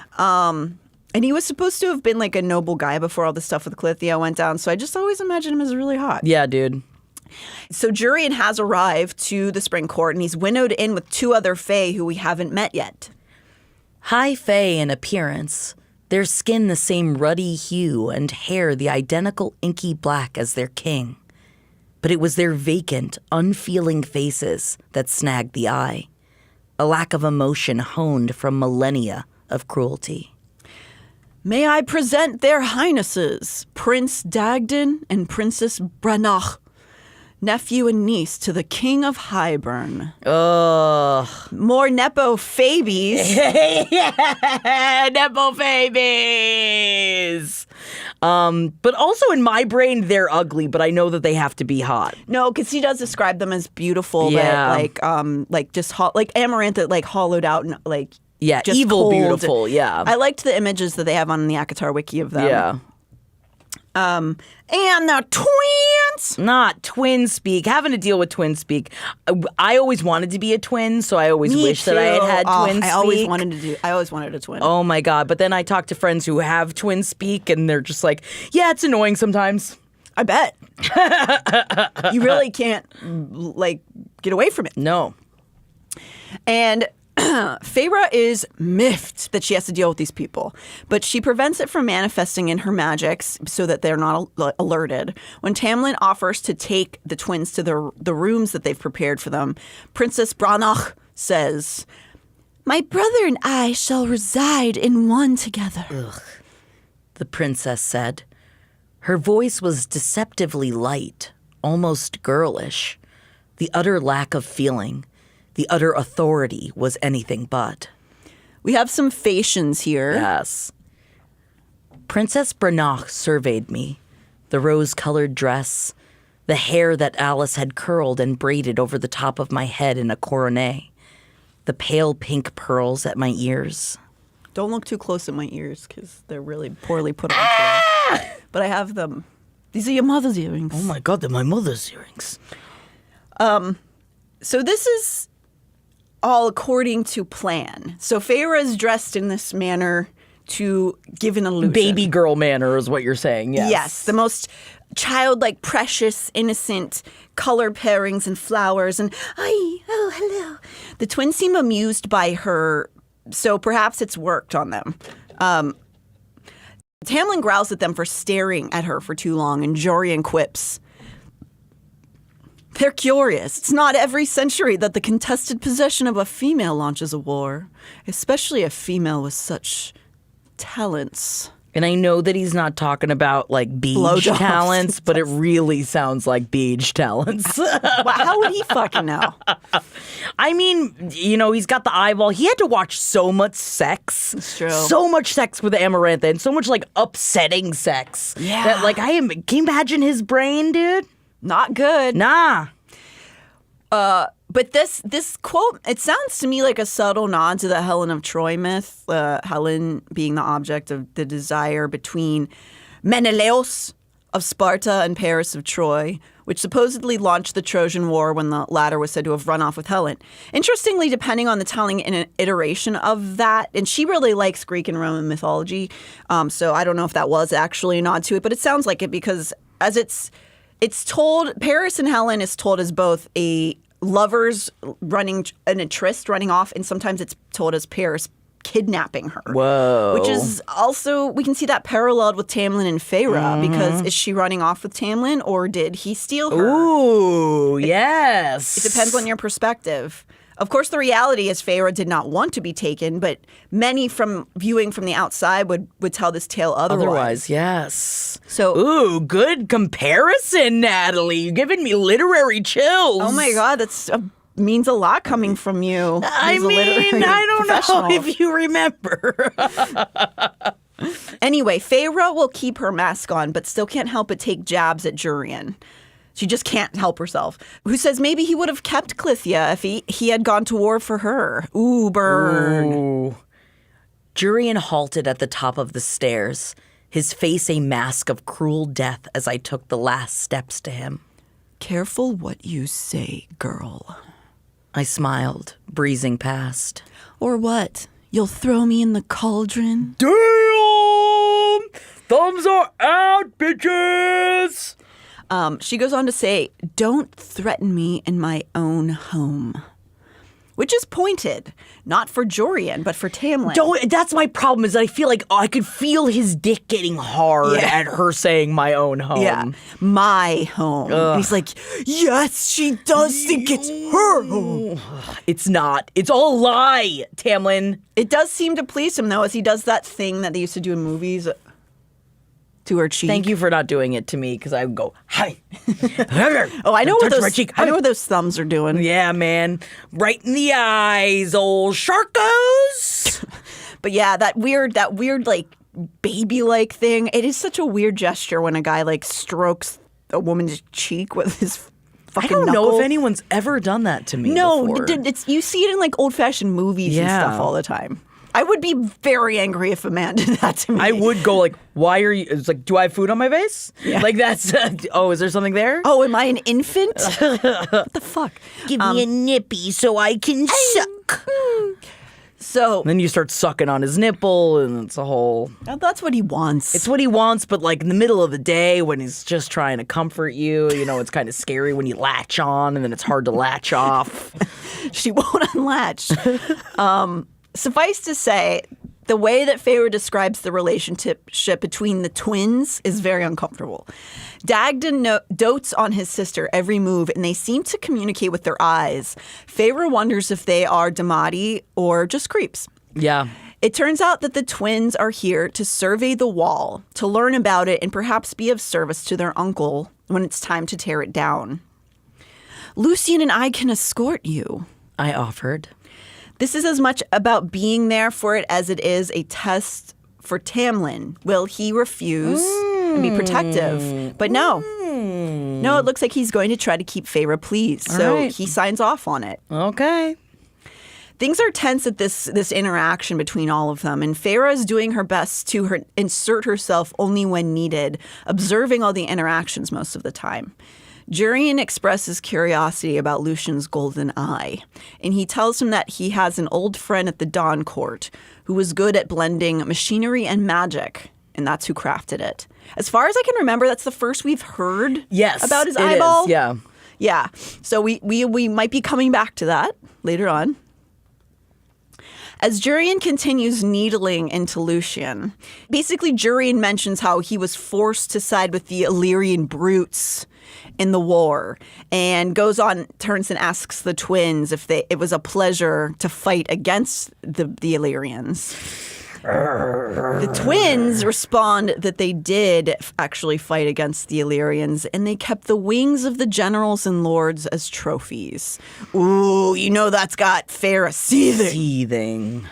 And he was supposed to have been like a noble guy before all this stuff with Clythia went down. So I just always imagined him as really hot. Yeah, dude. So Jurian has arrived to the Spring Court, and he's winnowed in with two other Fae who we haven't met yet. High Fae in appearance, their skin the same ruddy hue and hair the identical inky black as their king. But it was their vacant, unfeeling faces that snagged the eye, a lack of emotion honed from millennia of cruelty. May I present their highnesses, Prince Dagden and Princess Branach, nephew and niece to the King of Hyburn. Ugh. More Nepo-Faebies. Nepo-Faebies! But also in my brain, they're ugly, but I know that they have to be hot. No, because he does describe them as beautiful, Yeah. but like just like Amaranth, like hollowed out and like just evil, cold. beautiful, yeah. I liked the images that they have on the ACOTAR wiki of them. Yeah. And the twins. Not twin speak. Having to deal with twin speak. I always wanted to be a twin, so I always wish that I had twin speak. I always wanted a twin. Oh my God. But then I talk to friends who have twin speak and they're just like, yeah, it's annoying sometimes. I bet. You really can't like get away from it. No. And Feyre is miffed that she has to deal with these people, but she prevents it from manifesting in her magics so that they're not alerted. When Tamlin offers to take the twins to the rooms that they've prepared for them, Princess Branach says, "My brother and I shall reside in one together." Ugh. The princess said. Her voice was deceptively light, almost girlish. The utter lack of feeling. The utter authority was anything but. We have some Phaetians here. Yes. Princess Branach surveyed me. The rose-colored dress, the hair that Alice had curled and braided over the top of my head in a coronet, the pale pink pearls at my ears. Don't look too close at my ears because they're really poorly put on. But I have them. These are your mother's earrings. Oh my God, they're my mother's earrings. So this is all according to plan. So Feyre is dressed in this manner to give an illusion. Baby girl manner is what you're saying, yes. Yes, the most childlike, precious, innocent color pairings and flowers and, oh, hello. The twins seem amused by her, so perhaps it's worked on them. Tamlin growls at them for staring at her for too long, and Jorian quips, "They're curious. It's not every century that the contested possession of a female launches a war, especially a female with such talents." And I know that he's not talking about like beach Blowjobs. talents, but it really sounds like beach talents. Wow, how would he fucking know? I mean, you know, he's got the eyeball. He had to watch so much sex. That's true. So much sex with Amarantha and so much like upsetting sex. Yeah. That like can you imagine his brain, dude? Not good. Nah. But this quote, it sounds to me like a subtle nod to the Helen of Troy myth, Helen being the object of the desire between Menelaus of Sparta and Paris of Troy, which supposedly launched the Trojan War when the latter was said to have run off with Helen. Interestingly, depending on the telling and iteration of that, and she really likes Greek and Roman mythology, so I don't know if that was actually a nod to it, but it sounds like it because as it's told, Paris and Helen is told as both a lovers running and a tryst running off, and sometimes it's told as Paris kidnapping her. Whoa. Which is also, we can see that paralleled with Tamlin and Feyre, because is she running off with Tamlin or did he steal her? Ooh, yes. It depends on your perspective. Of course, the reality is Feyre did not want to be taken, but many from viewing from the outside would tell this tale otherwise. Yes. So, ooh, good comparison, Natalie. You're giving me literary chills. oh my God, that's means a lot coming from you. I mean, I don't know if you remember. Anyway, Feyre will keep her mask on, but still can't help but take jabs at Jurian. She just can't help herself. Who says maybe he would have kept Clythia if he had gone to war for her. Ooh, burn. Ooh. Jurian halted at the top of the stairs, his face a mask of cruel death as I took the last steps to him. Careful what you say, girl. I smiled, breezing past. Or what? You'll throw me in the cauldron? Damn! Thumbs are out, bitches! She goes on to say, don't threaten me in my own home. Which is pointed, not for Jorian, but for Tamlin. That's my problem, is that I feel like I could feel his dick getting hard at her saying my own home. Yeah, my home. And he's like, yes, she does think it's her home. It's not. It's all a lie, Tamlin. It does seem to please him, though, as he does that thing that they used to do in movies to her cheek. Thank you for not doing it to me, because I would go, hi. Oh, I know what Touch those. my cheek. I know what those thumbs are doing. Yeah, man. Right in the eyes, old Sharkos. But yeah, that weird like baby-like thing. It is such a weird gesture when a guy like strokes a woman's cheek with his fucking I don't know knuckle. if anyone's ever done that to me before. You see it in like old-fashioned movies and stuff all the time. I would be very angry if a man did that to me. I would go like, why are you, it's like, do I have food on my face? Yeah. Like that's, is there something there? Oh, am I an infant? What the fuck? Give me a nippy so I can suck. So Then you start sucking on his nipple and it's a whole... that's what he wants. It's what he wants, but like in the middle of the day when he's just trying to comfort you, it's kind of scary when you latch on and then it's hard to latch off. She won't unlatch. Suffice to say, the way that Feyre describes the relationship between the twins is very uncomfortable. Dagden dotes on his sister every move, and they seem to communicate with their eyes. Feyre wonders if they are Damati or just creeps. Yeah. It turns out that the twins are here to survey the wall, to learn about it, and perhaps be of service to their uncle when it's time to tear it down. Lucien and I can escort you, I offered. This is as much about being there for it as it is a test for Tamlin. Will he refuse and be protective? But no. No, it looks like he's going to try to keep Feyre pleased. So he signs off on it. Okay. Things are tense at this interaction between all of them, and Feyre is doing her best to insert herself only when needed, observing all the interactions most of the time. Jurian expresses curiosity about Lucien's golden eye, and he tells him that he has an old friend at the Dawn Court who was good at blending machinery and magic, and that's who crafted it. As far as I can remember, that's the first we've heard about his eyeball. Is, yeah. Yeah. So we might be coming back to that later on. As Jurian continues needling into Lucien, basically Jurian mentions how he was forced to side with the Illyrian brutes in the war, and turns and asks the twins if it was a pleasure to fight against the Illyrians. The twins respond that they did actually fight against the Illyrians, and they kept the wings of the generals and lords as trophies. Ooh, that's got Feyre seething.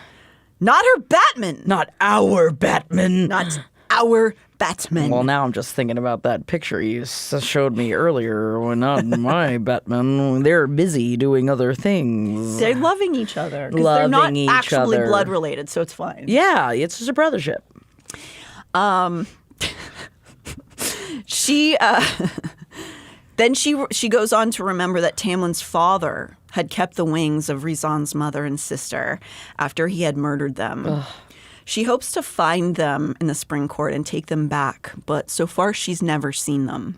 Not her Batman. Not our Batman. Not our Batman. Well, now I'm just thinking about that picture you showed me earlier. When not my Batman, they're busy doing other things. They're loving each other. They're not actually blood related, so it's fine. Yeah, it's just a brothership. Then she goes on to remember that Tamlin's father had kept the wings of Rizan's mother and sister after he had murdered them. Ugh. She hopes to find them in the Spring Court and take them back, but so far she's never seen them.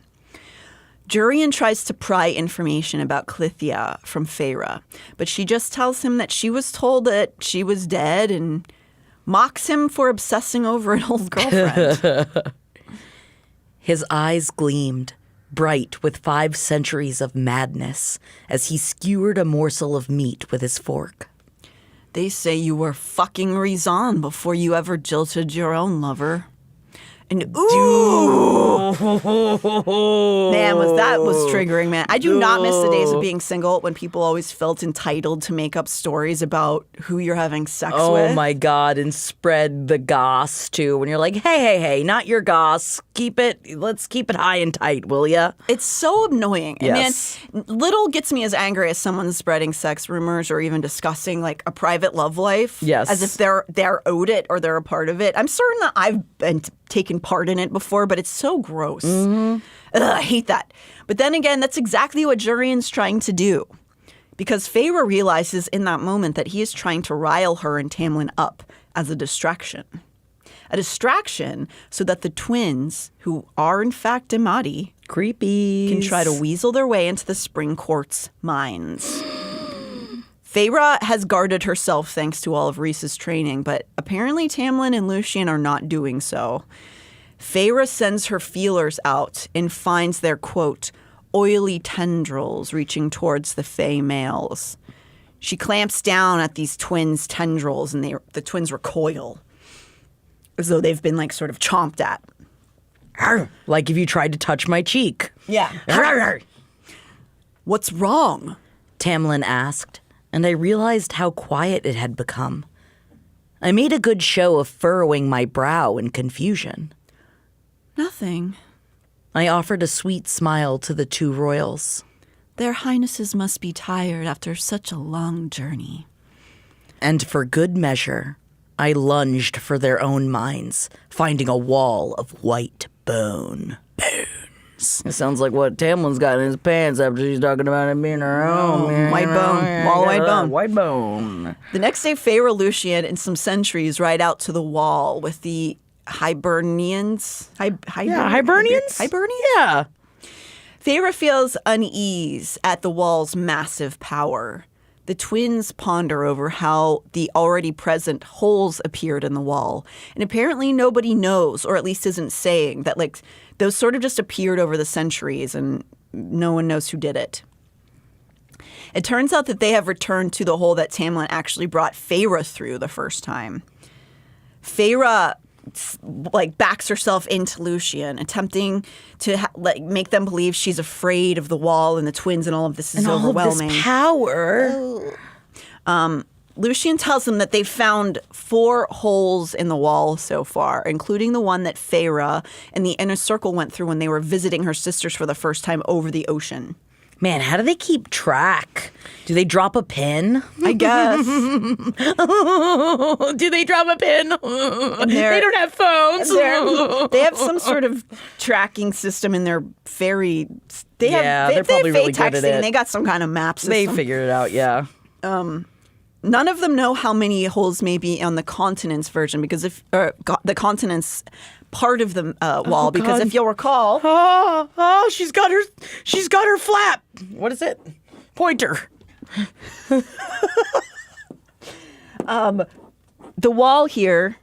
Jurian tries to pry information about Clythia from Feyre, but she just tells him that she was told that she was dead and mocks him for obsessing over an old girlfriend. His eyes gleamed, bright with 5 centuries of madness, as he skewered a morsel of meat with his fork. They say you were fucking Rizan before you ever jilted your own lover. And ooh, man, was triggering, man. I do not miss the days of being single when people always felt entitled to make up stories about who you're having sex with. Oh my God, and spread the goss too. When you're like, hey, not your goss. Let's keep it high and tight, will ya? It's so annoying. Yes. And man, little gets me as angry as someone spreading sex rumors or even discussing like a private love life. Yes. As if they're owed it or they're a part of it. I'm certain that I've been taken part in it before, but it's so gross. Mm-hmm. Ugh, I hate that. But then again, that's exactly what Jurian's trying to do. Because Feyre realizes in that moment that he is trying to rile her and Tamlin up as a distraction. A distraction so that the twins, who are in fact Damati, creepy, can try to weasel their way into the Spring Court's minds. Feyre has guarded herself thanks to all of Rhys's training, but apparently Tamlin and Lucien are not doing so. Feyre sends her feelers out and finds their, quote, oily tendrils reaching towards the Fey males. She clamps down at these twins' tendrils, and the twins recoil, as though they've been, like, sort of chomped at. Like if you tried to touch my cheek. Yeah. What's wrong? Tamlin asked, and I realized how quiet it had become. I made a good show of furrowing my brow in confusion. Nothing. I offered a sweet smile to the two royals. Their highnesses must be tired after such a long journey. And for good measure, I lunged for their own minds, finding a wall of white bone. Bones. It sounds like what Tamlin's got in his pants after she's talking about it being her own. White bone. Wall of white bone. White bone. The next day, Feyre, Lucian, and some sentries ride out to the wall with the Hibernians. Hibernians? Hibernians? Yeah. Feyre feels unease at the wall's massive power. The twins ponder over how the already present holes appeared in the wall. And apparently nobody knows, or at least isn't saying, that like those sort of just appeared over the centuries and no one knows who did it. It turns out that they have returned to the hole that Tamlin actually brought Feyre through the first time. Feyre like backs herself into Lucian, attempting to make them believe she's afraid of the wall and the twins and all of this is overwhelming. All of this power. Lucian tells them that they've found 4 holes in the wall so far, including the one that Feyre and the inner circle went through when they were visiting her sisters for the first time over the ocean. Man, how do they keep track? Do they drop a pin? I guess. Do they drop a pin? They don't have phones. They have some sort of tracking system in their fairy. They're probably really good at it. They got some kind of map system. They figured it out, yeah. None of them know how many holes may be on the continents version because if the continents part of the wall because if you'll recall, she's got her flap. What is it? Pointer. The wall here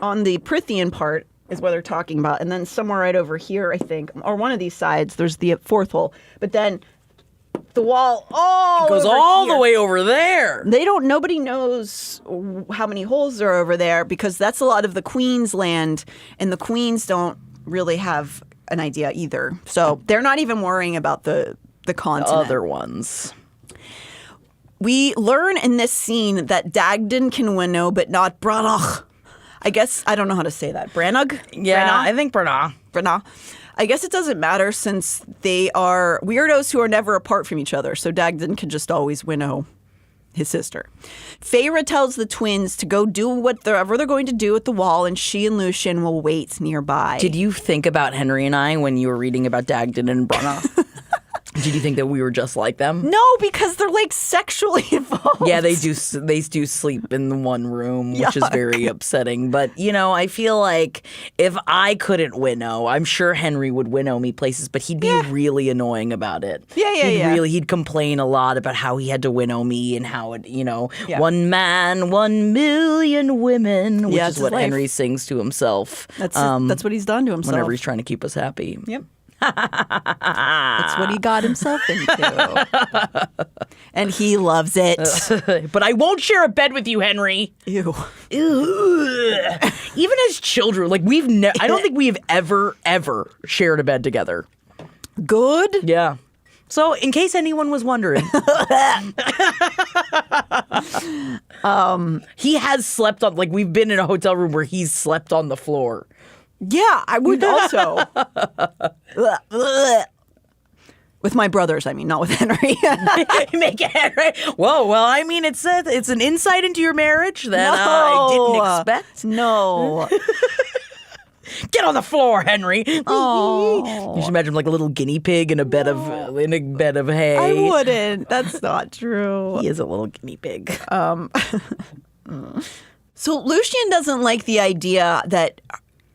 on the Prithian part is what they're talking about, and then somewhere right over here, I think, or one of these sides, there's the 4th hole, but then the wall goes all the way over there. Nobody knows how many holes are over there because that's a lot of the Queen's land, and the Queens don't really have an idea either. So they're not even worrying about the continent. The other ones. We learn in this scene that Dagden can winnow, but not Branagh. I guess, I don't know how to say that. Branagh? Yeah, I think Branagh. Branagh. I guess it doesn't matter since they are weirdos who are never apart from each other, so Dagden can just always winnow his sister. Feyre tells the twins to go do whatever they're going to do at the wall, and she and Lucian will wait nearby. Did you think about Henry and I when you were reading about Dagden and Branagh? Did you think that we were just like them? No, because they're like sexually involved. Yeah, they do sleep in the one room, which is very upsetting. But, I feel like if I couldn't winnow, I'm sure Henry would winnow me places, but he'd be really annoying about it. He'd complain a lot about how he had to winnow me and how it, 1 man, 1 million women, which is what Henry sings to himself. That's what he's done to himself. Whenever he's trying to keep us happy. Yep. That's what he got himself into. And he loves it. But I won't share a bed with you, Henry. Ew. Even as children, like I don't think we have ever shared a bed together. Good? Yeah. So, in case anyone was wondering, he has slept on, like, we've been in a hotel room where he's slept on the floor. Yeah, I would also. With my brothers, I mean, not with Henry. Make it Henry. Whoa, well, I mean, it's an insight into your marriage that I didn't expect. No. Get on the floor, Henry. Oh. You should imagine like a little guinea pig in a bed of hay. I wouldn't. That's not true. He is a little guinea pig. So Lucian doesn't like the idea that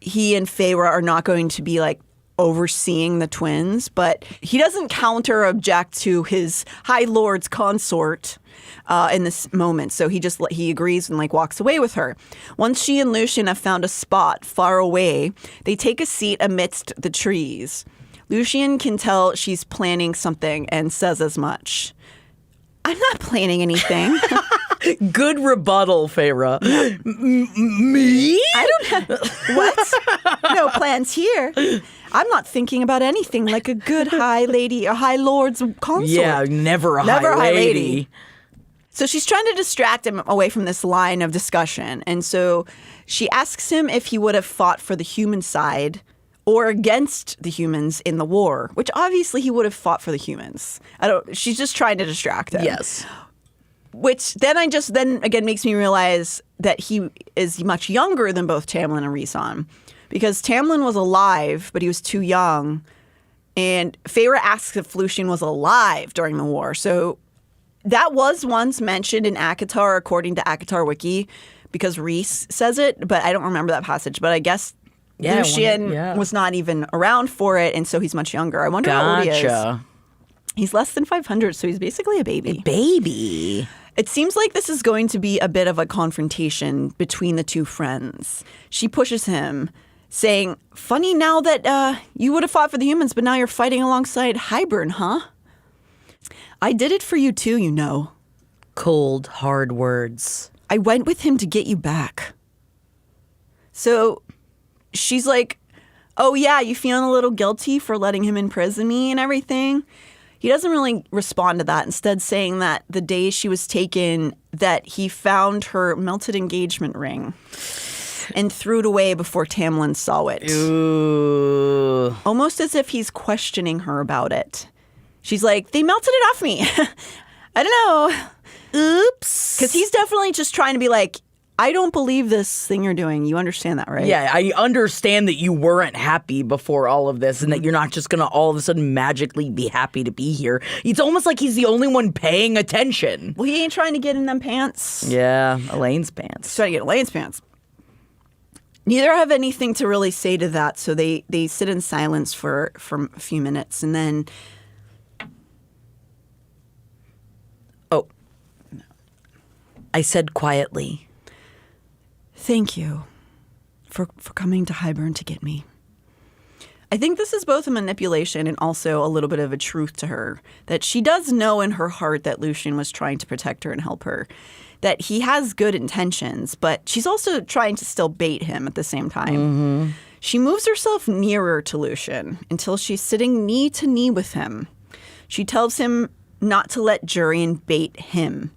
he and Feyre are not going to be like overseeing the twins, but he doesn't counter object to his High Lord's consort in this moment. So he agrees and like walks away with her. Once she and Lucian have found a spot far away, they take a seat amidst the trees. Lucian can tell she's planning something and says as much. I'm not planning anything. Good rebuttal, Feyre. Me? I don't have... What? No plans here. I'm not thinking about anything like a good high lady or high lord's consort. Yeah, never a high lady. So she's trying to distract him away from this line of discussion. And so she asks him if he would have fought for the human side or against the humans in the war, which obviously he would have fought for the humans. She's just trying to distract him. Yes. Which then again makes me realize that he is much younger than both Tamlin and Rhysand. Because Tamlin was alive, but he was too young. And Feyre asks if Lucian was alive during the war. So that was once mentioned in ACOTAR, according to ACOTAR Wiki, because Rhys says it, but I don't remember that passage. But I guess Lucian was not even around for it, and so he's much younger. I wonder how old he is. He's less than 500, so he's basically a baby. A baby. It seems like this is going to be a bit of a confrontation between the two friends. She pushes him, saying, funny now that you would have fought for the humans, but now you're fighting alongside Hyburn, huh? I did it for you too, you know. Cold, hard words. I went with him to get you back. So she's like, oh yeah, you feeling a little guilty for letting him imprison me and everything? He doesn't really respond to that, instead saying that the day she was taken, that he found her melted engagement ring and threw it away before Tamlin saw it. Ooh. Almost as if he's questioning her about it. She's like, they melted it off me. I don't know. Oops. Because he's definitely just trying to be like, I don't believe this thing you're doing. You understand that, right? Yeah, I understand that you weren't happy before all of this and that you're not just going to all of a sudden magically be happy to be here. It's almost like he's the only one paying attention. Well, he ain't trying to get in them pants. Yeah, Elaine's pants. He's trying to get Elaine's pants. Neither have anything to really say to that, so they sit in silence for a few minutes, and then... Oh. I said quietly... Thank you for coming to Hyburn to get me. I think this is both a manipulation and also a little bit of a truth to her, that she does know in her heart that Lucian was trying to protect her and help her, that he has good intentions, but she's also trying to still bait him at the same time. Mm-hmm. She moves herself nearer to Lucian until she's sitting knee to knee with him. She tells him not to let Jurian bait him.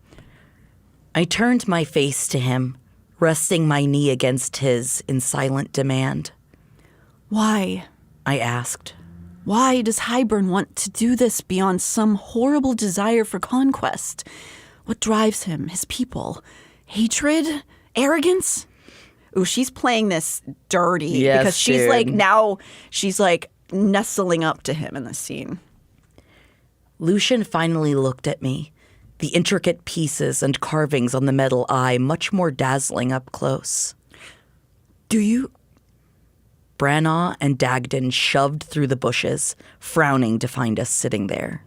I turned my face to him, resting my knee against his in silent demand. Why? I asked. Why does Hyburn want to do this beyond some horrible desire for conquest? What drives him? His people? Hatred? Arrogance? Ooh, she's playing this dirty. Yes, because she's dude. like, now she's like nestling up to him in this scene. Lucian finally looked at me, the intricate pieces and carvings on the metal eye much more dazzling up close. Do you? Branagh and Dagden shoved through the bushes, frowning to find us sitting there.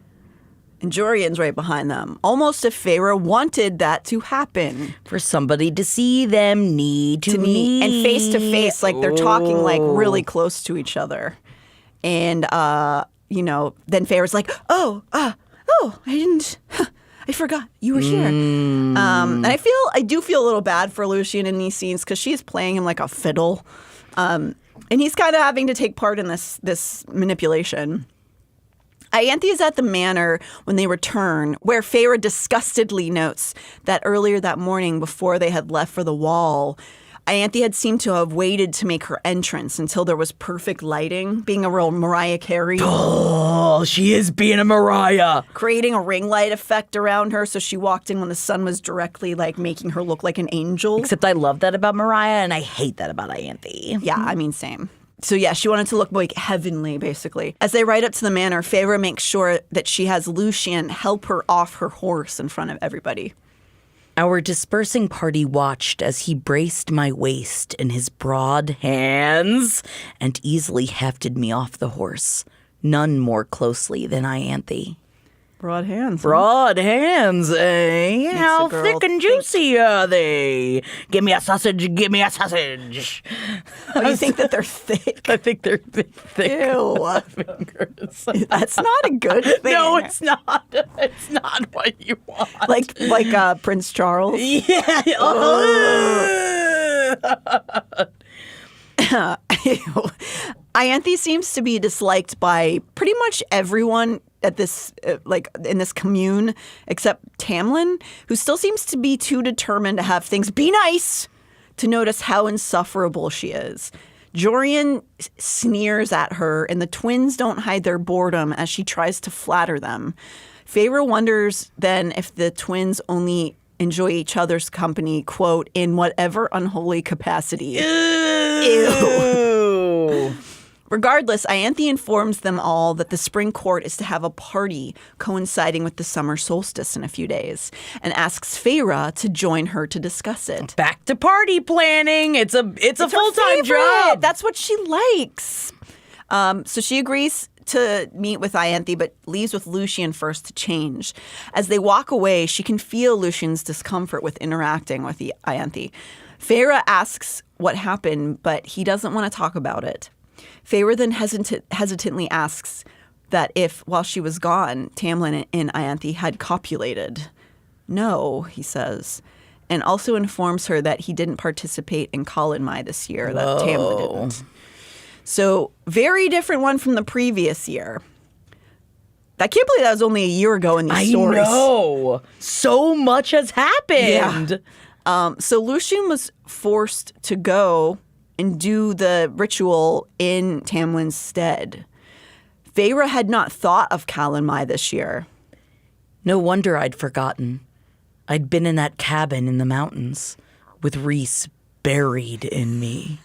And Jurian's right behind them, almost if Feyre wanted that to happen. For somebody to see them knee to knee. And face to face, like they're talking like really close to each other. And, then Feyre's like, I didn't... I forgot you were here. And I do feel a little bad for Lucian in these scenes because she is playing him like a fiddle. And he's kind of having to take part in this manipulation. Ianthe is at the manor when they return, where Feyre disgustedly notes that earlier that morning before they had left for the wall, Ianthe had seemed to have waited to make her entrance until there was perfect lighting, being a real Mariah Carey. Oh, she is being a Mariah. Creating a ring light effect around her, so she walked in when the sun was directly like making her look like an angel. Except I love that about Mariah and I hate that about Ianthe. Yeah, I mean, same. So yeah, she wanted to look like heavenly, basically. As they ride up to the manor, Feyre makes sure that she has Lucian help her off her horse in front of everybody. Our dispersing party watched as he braced my waist in his broad hands and easily hefted me off the horse, none more closely than Ianthe. Broad hands. Broad hands, eh? How thick and juicy are they? Give me a sausage, give me a sausage. Oh, you think that they're thick? I think they're thick. Ew. Fingers. That's not a good thing. No, it's not. It's not what you want. Like Prince Charles? Yeah. Ianthe seems to be disliked by pretty much everyone at this, in this commune, except Tamlin, who still seems to be too determined to have things be nice to notice how insufferable she is. Jorian sneers at her, and the twins don't hide their boredom as she tries to flatter them. Feyre wonders then if the twins only enjoy each other's company, quote, in whatever unholy capacity. Ew. Regardless, Ianthe informs them all that the spring court is to have a party coinciding with the summer solstice in a few days, and asks Feyre to join her to discuss it. Back to party planning. It's a full-time job. That's what she likes. So she agrees to meet with Ianthe, but leaves with Lucien first to change. As they walk away, she can feel Lucien's discomfort with interacting with Ianthe. Feyre asks what happened, but he doesn't want to talk about it. Feyre then hesitantly asks that if, while she was gone, Tamlin and Ianthe had copulated. No, he says, and also informs her that he didn't participate in Colin-Mai this year, that Tamlin didn't. So, very different one from the previous year. I can't believe that was only a year ago in these stories. I know. So much has happened. Yeah. So Lucien was forced to go and do the ritual in Tamlin's stead. Feyre had not thought of Colin-Mai this year. No wonder I'd forgotten. I'd been in that cabin in the mountains with Rhys buried in me.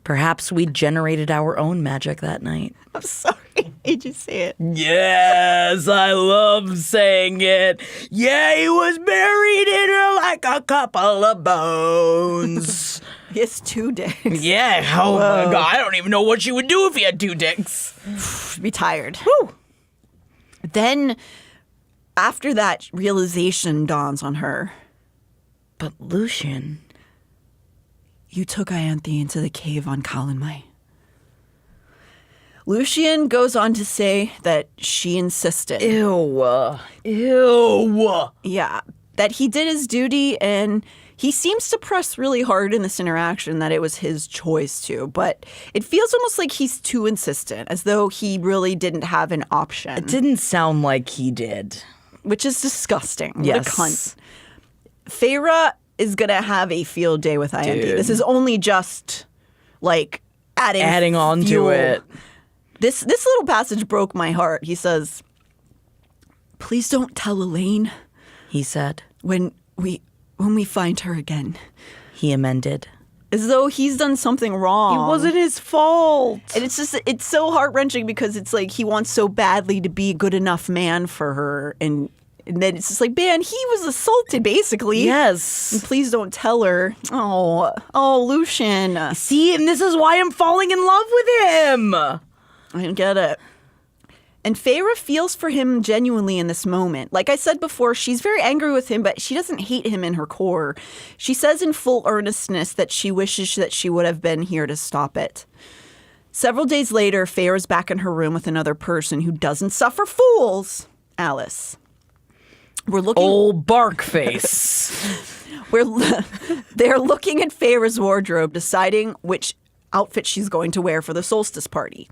Perhaps we'd generated our own magic that night. I'm sorry. Did you say it? Yes, I love saying it. Yeah, he was buried in her like a couple of bones. He has 2 dicks. Yeah, oh my God. I don't even know what she would do if he had 2 dicks. Be tired. Whew. Then, after that, realization dawns on her. But Lucien... You took Ianthe into the cave on Colin-Mai. Lucien goes on to say that she insisted. Ew. Yeah, that he did his duty, and he seems to press really hard in this interaction that it was his choice to, but it feels almost like he's too insistent, as though he really didn't have an option. It didn't sound like he did. Which is disgusting. Yes. What a cunt. Feyre is going to have a field day with Ianthe. Dude. This is only just, like, adding on fuel. to it. This little passage broke my heart. He says, "Please don't tell Elaine," he said. When we find her again. He amended. As though he's done something wrong. It wasn't his fault. And it's so heart-wrenching because it's like he wants so badly to be a good enough man for her. And then it's just like, man, he was assaulted, basically. Yes. And please don't tell her. Oh, Lucien. See, and this is why I'm falling in love with him. I don't get it. And Feyre feels for him genuinely in this moment. Like I said before, she's very angry with him, but she doesn't hate him in her core. She says in full earnestness that she wishes that she would have been here to stop it. Several days later, Feyre's back in her room with another person who doesn't suffer fools, Alice. We're looking... Old Barkface. They're looking at Feyre's wardrobe, deciding which outfit she's going to wear for the solstice party.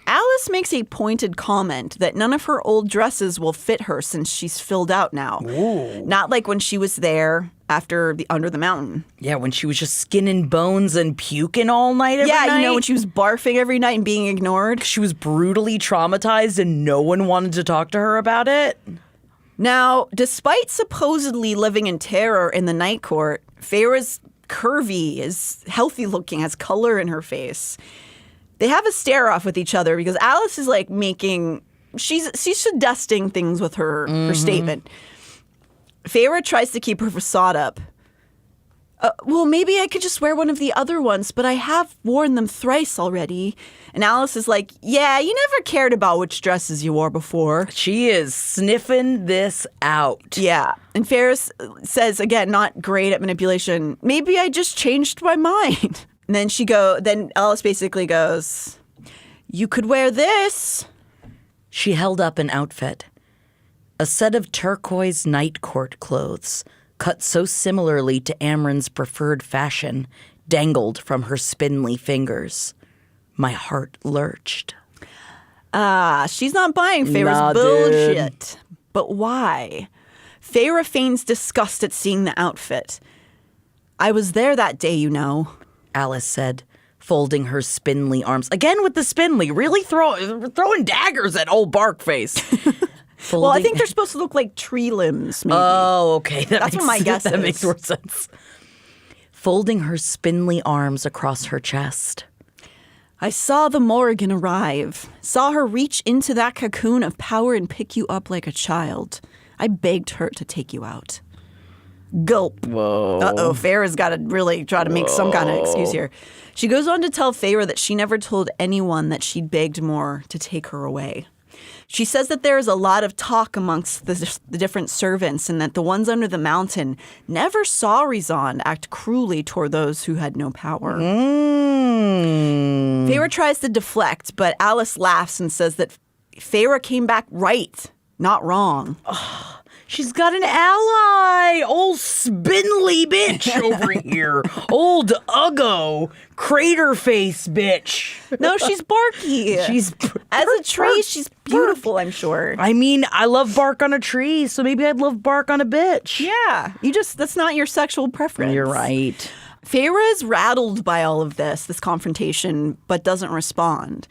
Alice makes a pointed comment that none of her old dresses will fit her since she's filled out now. Ooh. Not like when she was there after Under the Mountain. Yeah, when she was just skinning bones and puking all night every night. Yeah, you know, when she was barfing every night and being ignored. She was brutally traumatized and no one wanted to talk to her about it. Now, despite supposedly living in terror in the Night Court, Feyre's curvy, is healthy looking, has color in her face. They have a stare off with each other because Alice is like she's suggesting things with her statement. Feyre tries to keep her facade up. Well, maybe I could just wear one of the other ones, but I have worn them thrice already. And Alice is like, yeah, you never cared about which dresses you wore before. She is sniffing this out. Yeah. And Feyre says, again, not great at manipulation, maybe I just changed my mind. And then Alice basically goes, you could wear this. She held up an outfit. A set of turquoise night court clothes, cut so similarly to Amren's preferred fashion, dangled from her spindly fingers. My heart lurched. She's not buying Feyre's Nah, bullshit. dude. But why? Feyre feigns disgust at seeing the outfit. I was there that day, you know. Alice said, folding her spindly arms. Again with the spindly, really throwing daggers at old Barkface. Well, I think they're supposed to look like tree limbs, maybe. Oh, okay. That's what my guess That is. makes more sense. Folding her spindly arms across her chest. I saw the Morrigan arrive, saw her reach into that cocoon of power and pick you up like a child. I begged her to take you out. Gulp. Whoa. Uh-oh, Feyre's got to really try to make some kind of excuse here. She goes on to tell Feyre that she never told anyone that she'd begged Mor to take her away. She says that there is a lot of talk amongst the different servants and that the ones under the mountain never saw Rizan act cruelly toward those who had no power. Feyre tries to deflect, but Alice laughs and says that Feyre came back right, not wrong. She's got an ally. Old spindly bitch over here. Old Uggo. Crater face bitch. No, she's barky. She's As a tree, she's beautiful, I'm sure. I mean, I love bark on a tree, so maybe I'd love bark on a bitch. Yeah, that's not your sexual preference. You're right. Feyre is rattled by all of this confrontation, but doesn't respond.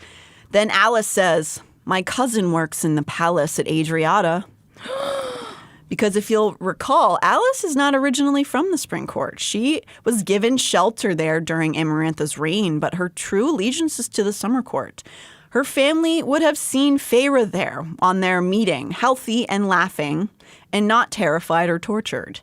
Then Alice says, my cousin works in the palace at Adriata. Because if you'll recall, Alice is not originally from the Spring Court. She was given shelter there during Amarantha's reign, but her true allegiance is to the Summer Court. Her family would have seen Feyre there on their meeting, healthy and laughing, and not terrified or tortured.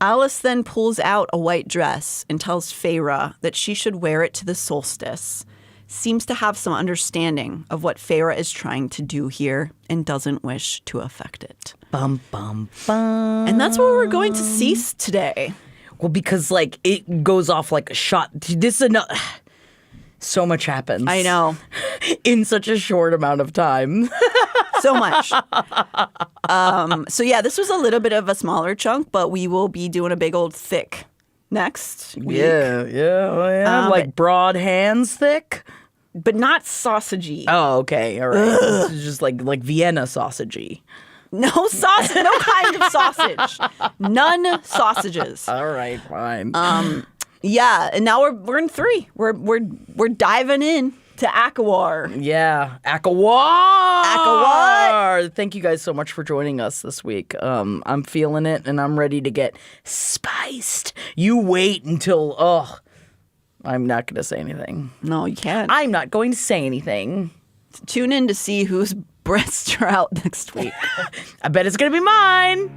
Alice then pulls out a white dress and tells Feyre that she should wear it to the solstice. Seems to have some understanding of what Feyre is trying to do here and doesn't wish to affect it. Bum, bum, bum. And that's what we're going to see today. Well, because, like, it goes off like a shot. This is enough. So much happens. I know. In such a short amount of time. So much. So, yeah, this was a little bit of a smaller chunk, but we will be doing a big old thick next week. Yeah. Like broad hands thick. But not sausagey. Oh, okay. All right. This is just like Vienna sausagey. No sausage. No kind of sausage. None sausages. All right, fine. Yeah, and now we're in 3. We're diving in to ACOTAR. Yeah, ACOTAR. ACOTAR. Thank you guys so much for joining us this week. I'm feeling it, and I'm ready to get spiced. You wait until I'm not going to say anything. No, you can't. I'm not going to say anything. Tune in to see whose breasts are out next week. I bet it's going to be mine.